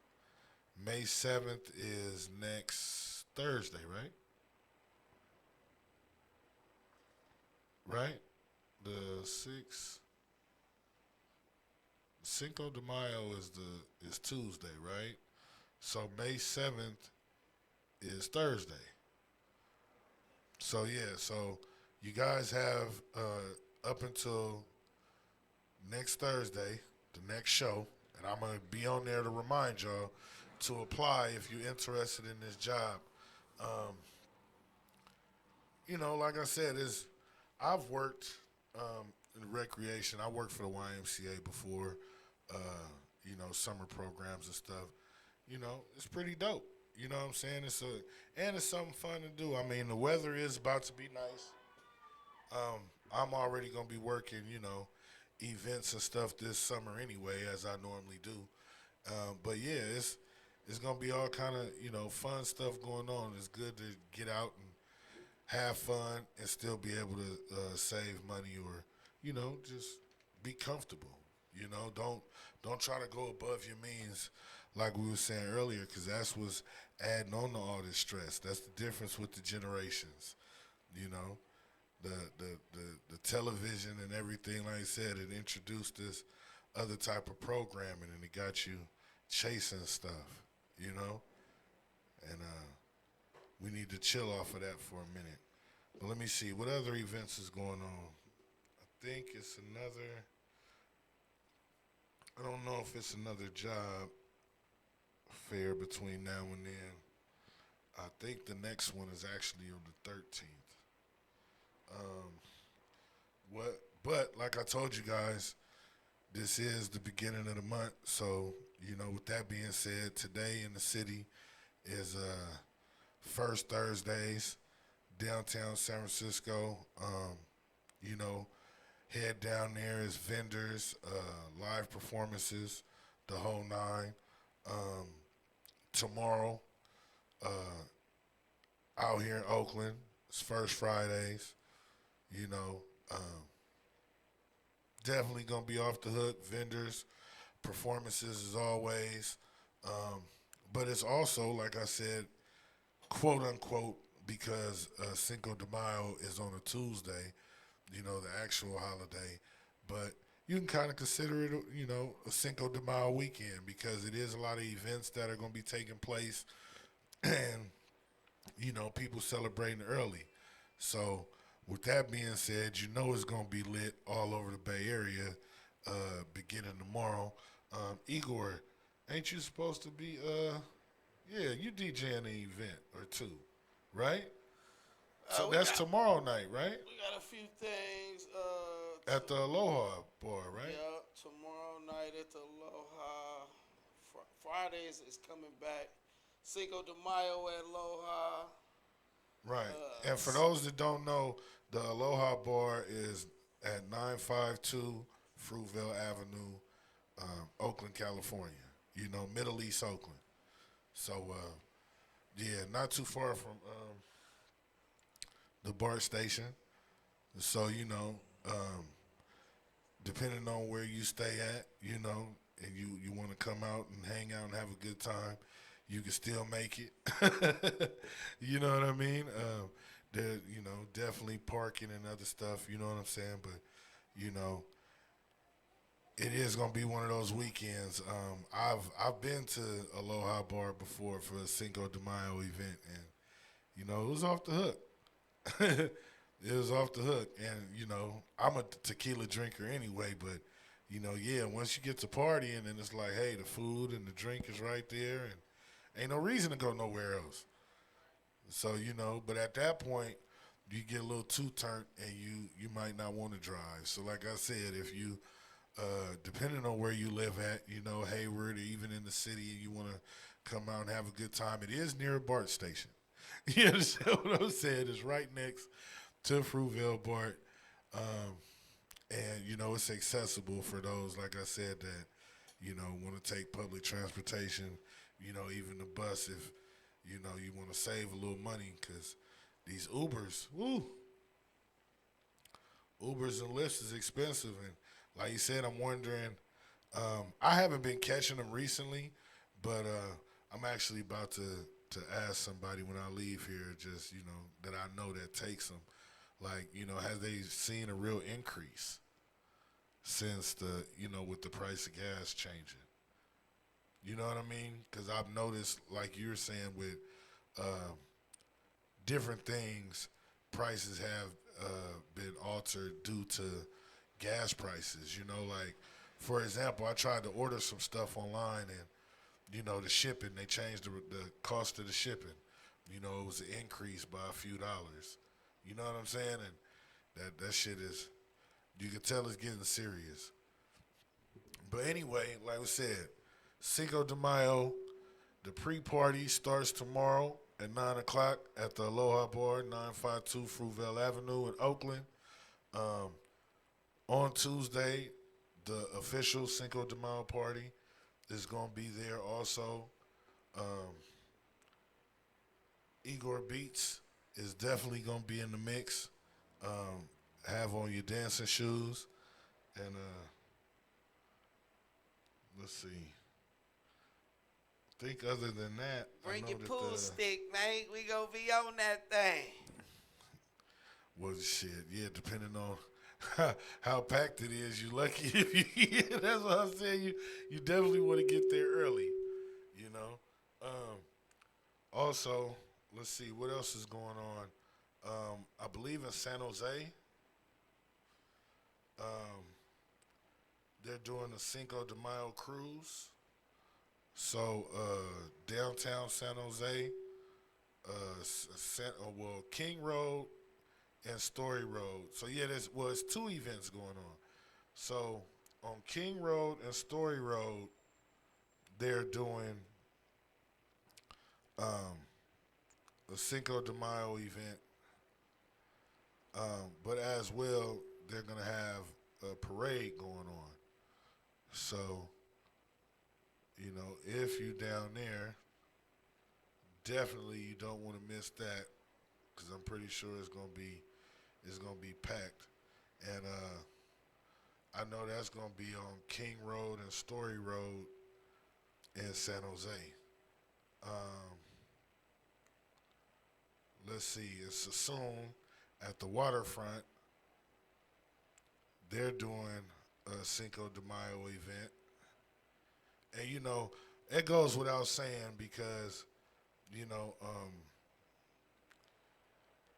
May 7th is next Thursday, right? Right? The 6th. Cinco de Mayo is Tuesday, right? So May 7th is Thursday. So yeah, so you guys have up until next Thursday, the next show, and I'm gonna be on there to remind y'all to apply if you're interested in this job. Like I said, I've worked in recreation. I worked for the YMCA before, summer programs and stuff. It's pretty dope. You know what I'm saying? It's something fun to do. I mean, the weather is about to be nice. I'm already gonna be working, events and stuff this summer anyway, as I normally do. But yeah, it's gonna be all kind of fun stuff going on. It's good to get out and have fun and still be able to save money or just be comfortable. Don't try to go above your means like we were saying earlier, because that's what's adding on to all this stress. That's the difference with the generations. The television and everything, like I said, it introduced this other type of programming and it got you chasing stuff, and we need to chill off of that for a minute. But let me see, what other events is going on? I think it's I don't know if it's another job fair between now and then. I think the next one is actually on the 13th. But like I told you guys, this is the beginning of the month. So, with that being said, today in the city is First Thursdays, downtown San Francisco. Head down there is vendors, live performances, the whole nine. Tomorrow, out here in Oakland, it's First Fridays. Definitely gonna be off the hook. Vendors, performances as always. But it's also, like I said, quote unquote, because Cinco de Mayo is on a Tuesday, the actual holiday. But you can kind of consider it, a Cinco de Mayo weekend because it is a lot of events that are going to be taking place and, people celebrating early. So with that being said, it's going to be lit all over the Bay Area beginning tomorrow. Igor, ain't you supposed to be, you DJing an event or two, right? So that's tomorrow night, right? We got a few things. At the Aloha Bar, right? Yeah, tomorrow night at the Aloha. Fridays is coming back. Cinco de Mayo at Aloha. Right. And for those that don't know, the Aloha Bar is at 952 Fruitvale Avenue, Oakland, California. Middle East Oakland. So, not too far from the BART station. So, depending on where you stay at, and you want to come out and hang out and have a good time, you can still make it. You know what I mean? There, definitely parking and other stuff, you know what I'm saying? But, it is gonna be one of those weekends. I've been to Aloha Bar before for a Cinco de Mayo event, and it was off the hook. It was off the hook, and I'm a tequila drinker anyway. But once you get to partying, and it's like, hey, the food and the drink is right there, and ain't no reason to go nowhere else. So but at that point, you get a little too turnt, and you might not want to drive. So like I said, if you depending on where you live at, Hayward, or even in the city, and you want to come out and have a good time, it is near a BART station. You understand what I'm saying? It's right next to Fruitvale BART. And, it's accessible for those, like I said, that, want to take public transportation, even the bus if, you want to save a little money, because these Ubers, Ubers and Lyfts is expensive, and like you said, I'm wondering. I haven't been catching them recently, but I'm actually about to ask somebody when I leave here, just that I know that takes them. Like, has they seen a real increase since with the price of gas changing? You know what I mean? Because I've noticed, like you're saying, with uh, different things, prices have been altered due to gas prices. Like, for example, I tried to order some stuff online, and the shipping, they changed the cost of the shipping. It was an increase by a few dollars. You know what I'm saying? And that shit is, you can tell it's getting serious. But anyway, like I said, Cinco de Mayo, the pre-party starts tomorrow at 9 o'clock at the Aloha Bar, 952 Fruitvale Avenue in Oakland. On Tuesday, the official Cinco de Mayo party is going to be there also. Igor Beats is definitely going to be in the mix. Have on your dancing shoes. And let's see. I think other than that, Bring I know your that pool stick, man. We gonna be on that thing. well, shit, yeah, depending on how packed it is, you lucky if you. That's what I'm saying. You definitely want to get there early. You know. Also, let's see what else is going on. I believe in San Jose. They're doing a Cinco de Mayo cruise. So downtown San Jose, King Road and Story Road. So yeah, it's two events going on. So on King Road and Story Road, they're doing a Cinco de Mayo event, but as well they're gonna have a parade going on. So, if you're down there, definitely you don't want to miss that, because I'm pretty sure it's gonna be packed. And I know that's gonna be on King Road and Story Road in San Jose. Let's see, in Sassoon at the waterfront, they're doing a Cinco de Mayo event. And it goes without saying, because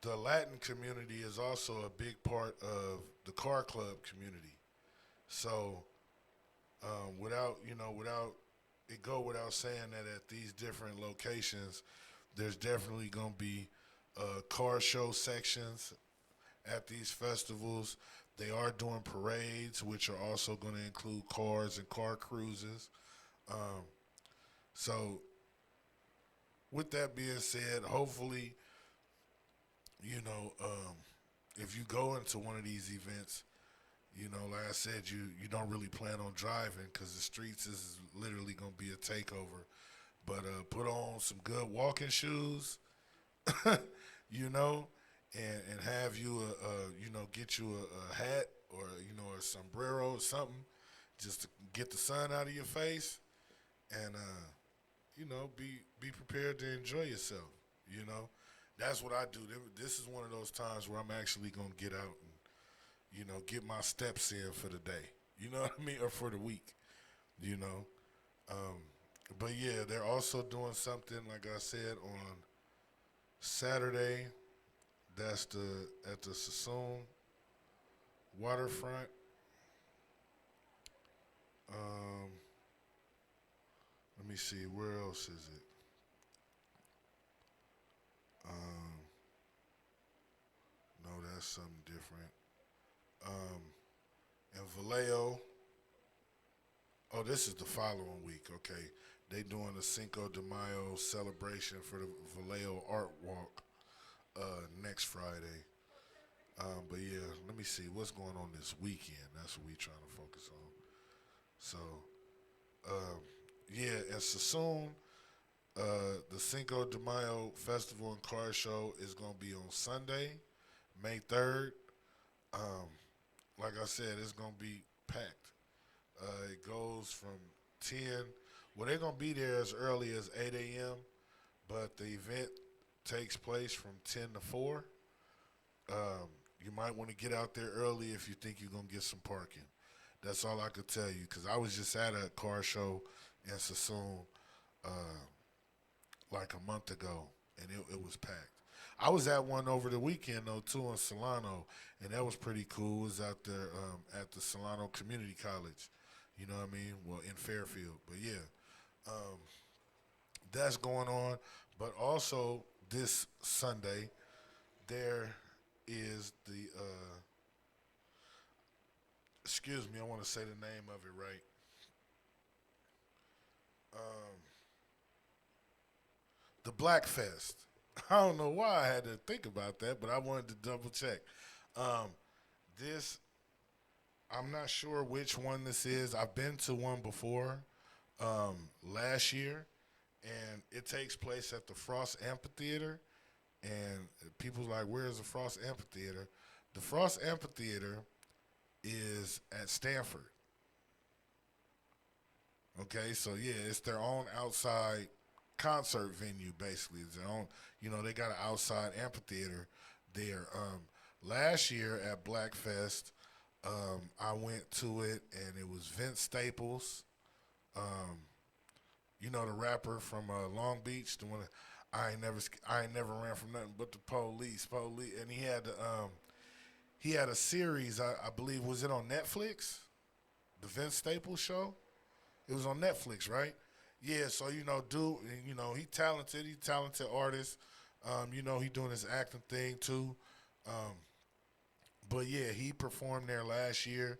the Latin community is also a big part of the car club community. So without it go without saying that at these different locations, there's definitely gonna be car show sections at these festivals. They are doing parades, which are also going to include cars and car cruises. So, with that being said, hopefully, if you go into one of these events, like I said, you don't really plan on driving, because the streets is literally going to be a takeover. But put on some good walking shoes, and have you get you a hat, or a sombrero or something, just to get the sun out of your face, and be prepared to enjoy yourself. That's what I do. This is one of those times where I'm actually gonna get out and get my steps in for the day. You know what I mean, or for the week. But yeah, they're also doing something, like I said, on Saturday. That's at the Sassoon waterfront. Let me see, where else is it? No, that's something different. In Vallejo. Oh, this is the following week. Okay, they doing a Cinco de Mayo celebration for the Vallejo Art Walk next Friday. But yeah, let me see what's going on this weekend. That's what we trying to focus on. So, yeah, in Sassoon, the Cinco de Mayo Festival and Car Show is going to be on Sunday, May 3rd. like I said, it's gonna be packed. It goes from 10. Well, they're gonna be there as early as 8 a.m. But the event takes place from 10 to 4. You might want to get out there early if you think you're gonna get some parking. That's all I could tell you. Cause I was just at a car show in Sassoon like a month ago, and it was packed. I was at one over the weekend though too in Solano, and that was pretty cool. It was out there at the Solano Community College. You know what I mean? Well, in Fairfield. But yeah, that's going on. But also this Sunday, there is the excuse me, I want to say the name of it right. The Black Fest. I don't know why I had to think about that, but I wanted to double check. Um, this, I'm not sure which one this is. I've been to one before last year, and it takes place at the Frost Amphitheater. And people's like, where's the Frost Amphitheater? The Frost Amphitheater is at Stanford. Okay, so yeah, it's their own outside concert venue, basically. It's their own, they got an outside amphitheater there. Last year at Blackfest, I went to it, and it was Vince Staples, the rapper from Long Beach, the one that I ain't never ran from nothing but the police, and he had a series, I believe, was it on Netflix? The Vince Staples show? It was on Netflix, right? Yeah, so, dude, he talented artist. He doing his acting thing too. But yeah, he performed there last year,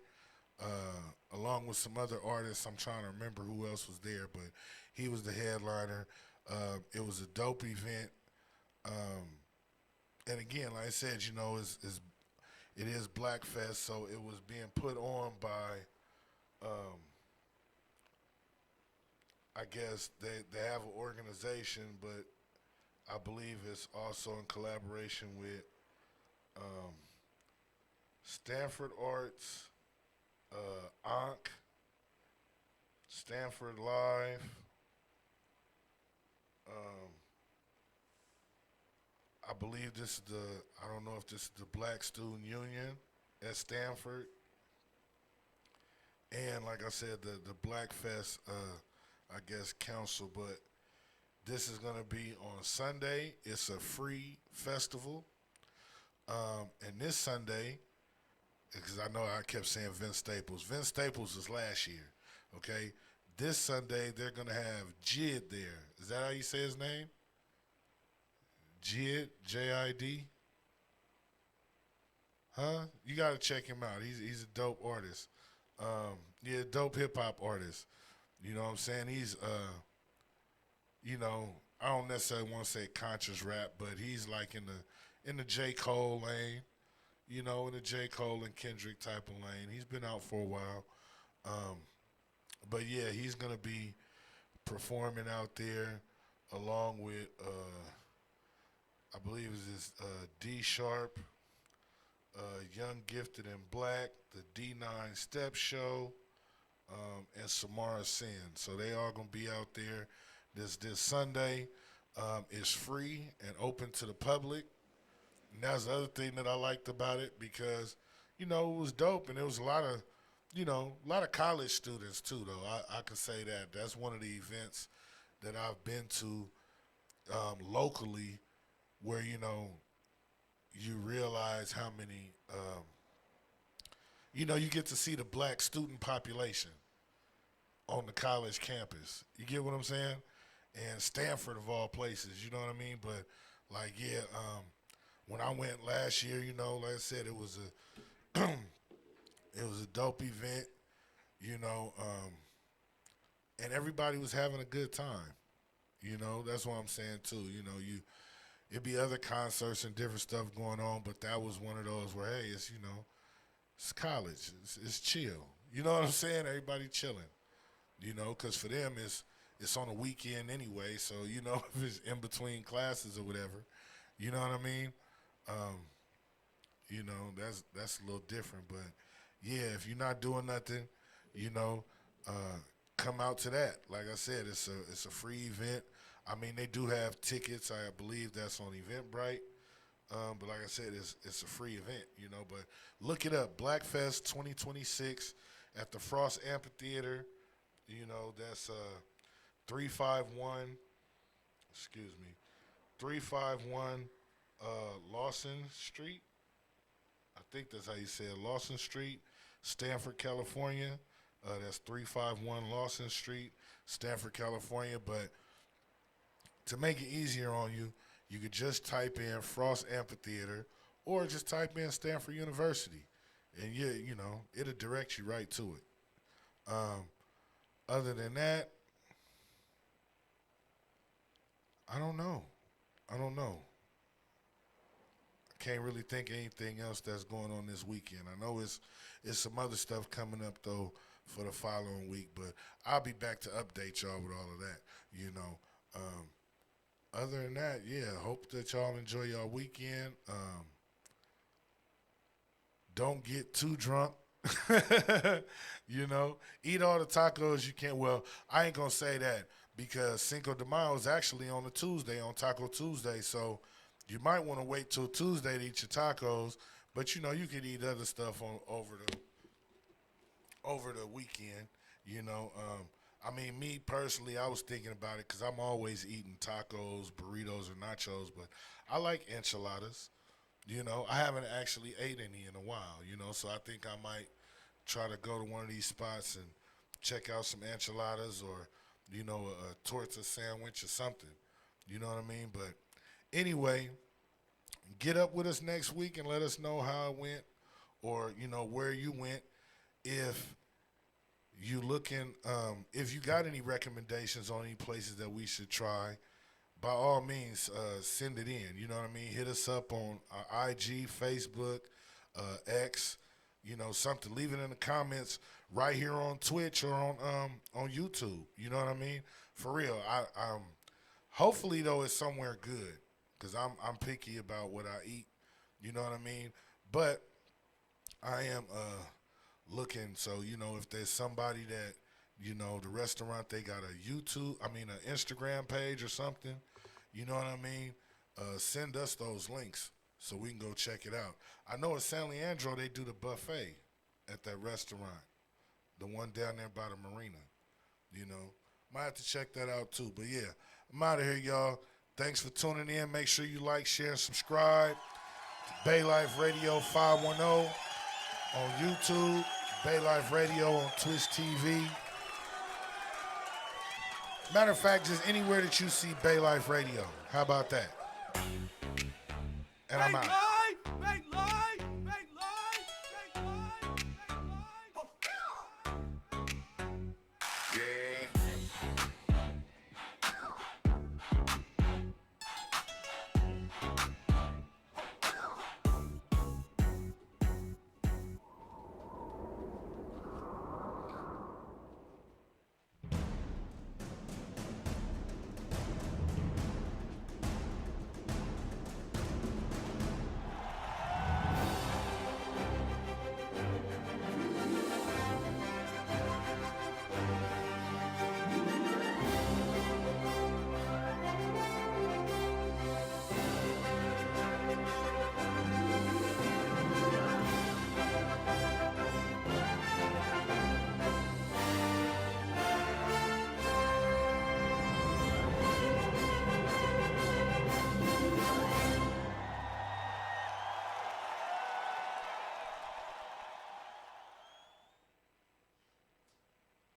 along with some other artists. I'm trying to remember who else was there, but he was the headliner. It was a dope event. And again, like I said, it is Blackfest, so it was being put on by, I guess they have an organization, but I believe it's also in collaboration with Stanford Arts, Ankh, Stanford Live. I believe this is I don't know if this is the Black Student Union at Stanford. And like I said, the Black Fest, I guess, council, but this is going to be on Sunday. It's a free festival. And this Sunday, because I know I kept saying Vince Staples. Vince Staples was last year, okay? This Sunday, they're going to have Jid there. Is that how you say his name? Jid, J-I-D? Huh? You got to check him out. He's a dope artist. Yeah, dope hip-hop artist. You know what I'm saying? He's, I don't necessarily want to say conscious rap, but he's like in the J. Cole lane, in the J. Cole and Kendrick type of lane. He's been out for a while. But yeah, he's going to be performing out there along with, I believe it's D Sharp, Young Gifted and Black, the D9 Step Show, and Samara Sin. So they are going to be out there this Sunday. It's free and open to the public. And that's the other thing that I liked about it because, it was dope, and there was a lot of college students too, though. I could say that. That's one of the events that I've been to locally where, you realize how many, you get to see the black student population on the college campus. You get what I'm saying? And Stanford, of all places, you know what I mean? But, like, yeah, when I went last year, like I said, it was a dope event, and everybody was having a good time. That's what I'm saying, too. It'd be other concerts and different stuff going on, but that was one of those where, hey, it's, it's college. It's chill. You know what I'm saying? Everybody chilling, because for them it's on a weekend anyway, so, if it's in between classes or whatever, you know what I mean? That's a little different, but yeah, if you're not doing nothing, you know, come out to that. Like I said, it's a free event. I mean, they do have tickets. I believe that's on Eventbrite. But like I said, it's a free event, you know. But look it up, Blackfest 2026 at the Frost Amphitheater. You know, that's 351. Excuse me, 351 Lawson Street. I think that's how you say it, Lawson Street, Stanford, California. That's 351 Lawson Street, Stanford, California. But to make it easier on you, you could just type in Frost Amphitheater or just type in Stanford University, and you know, it'll direct you right to it. Other than that, I don't know. I don't know. I can't really think of anything else that's going on this weekend. I know it's some other stuff coming up though for the following week, but I'll be back to update y'all with all of that. You know. Other than that, yeah, hope that y'all enjoy y'all weekend. Don't get too drunk. You know, eat all the tacos you can. Well, I ain't gonna say that because Cinco de Mayo is actually on a Tuesday, on Taco Tuesday. So you might want to wait till Tuesday to eat your tacos. But you know, you can eat other stuff over the weekend. You know, I mean, me personally, I was thinking about it because I'm always eating tacos, burritos, or nachos, but I like enchiladas. You know, I haven't actually ate any in a while, you know, so I think I might try to go to one of these spots and check out some enchiladas or, you know, a torta sandwich or something. You know what I mean? But anyway, get up with us next week and let us know how it went or, you know, where you went. If you looking, if you got any recommendations on any places that we should try, by all means, send it in. You know what I mean? Hit us up on IG, Facebook, X, you know, something. Leave it in the comments right here on Twitch or on YouTube. You know what I mean? For real. Hopefully though it's somewhere good because I'm picky about what I eat. You know what I mean? But I am looking. So you know, if there's somebody that, you know, the restaurant, they got an Instagram page or something, you know what I mean? Send us those links so we can go check it out. I know at San Leandro, they do the buffet at that restaurant, the one down there by the marina, you know. Might have to check that out too. But yeah, I'm out of here, y'all. Thanks for tuning in. Make sure you like, share, and subscribe to Bay Life Radio 510 on YouTube, Bay Life Radio on Twitch TV. Matter of fact, just anywhere that you see Bay Life Radio. How about that? And I'm out.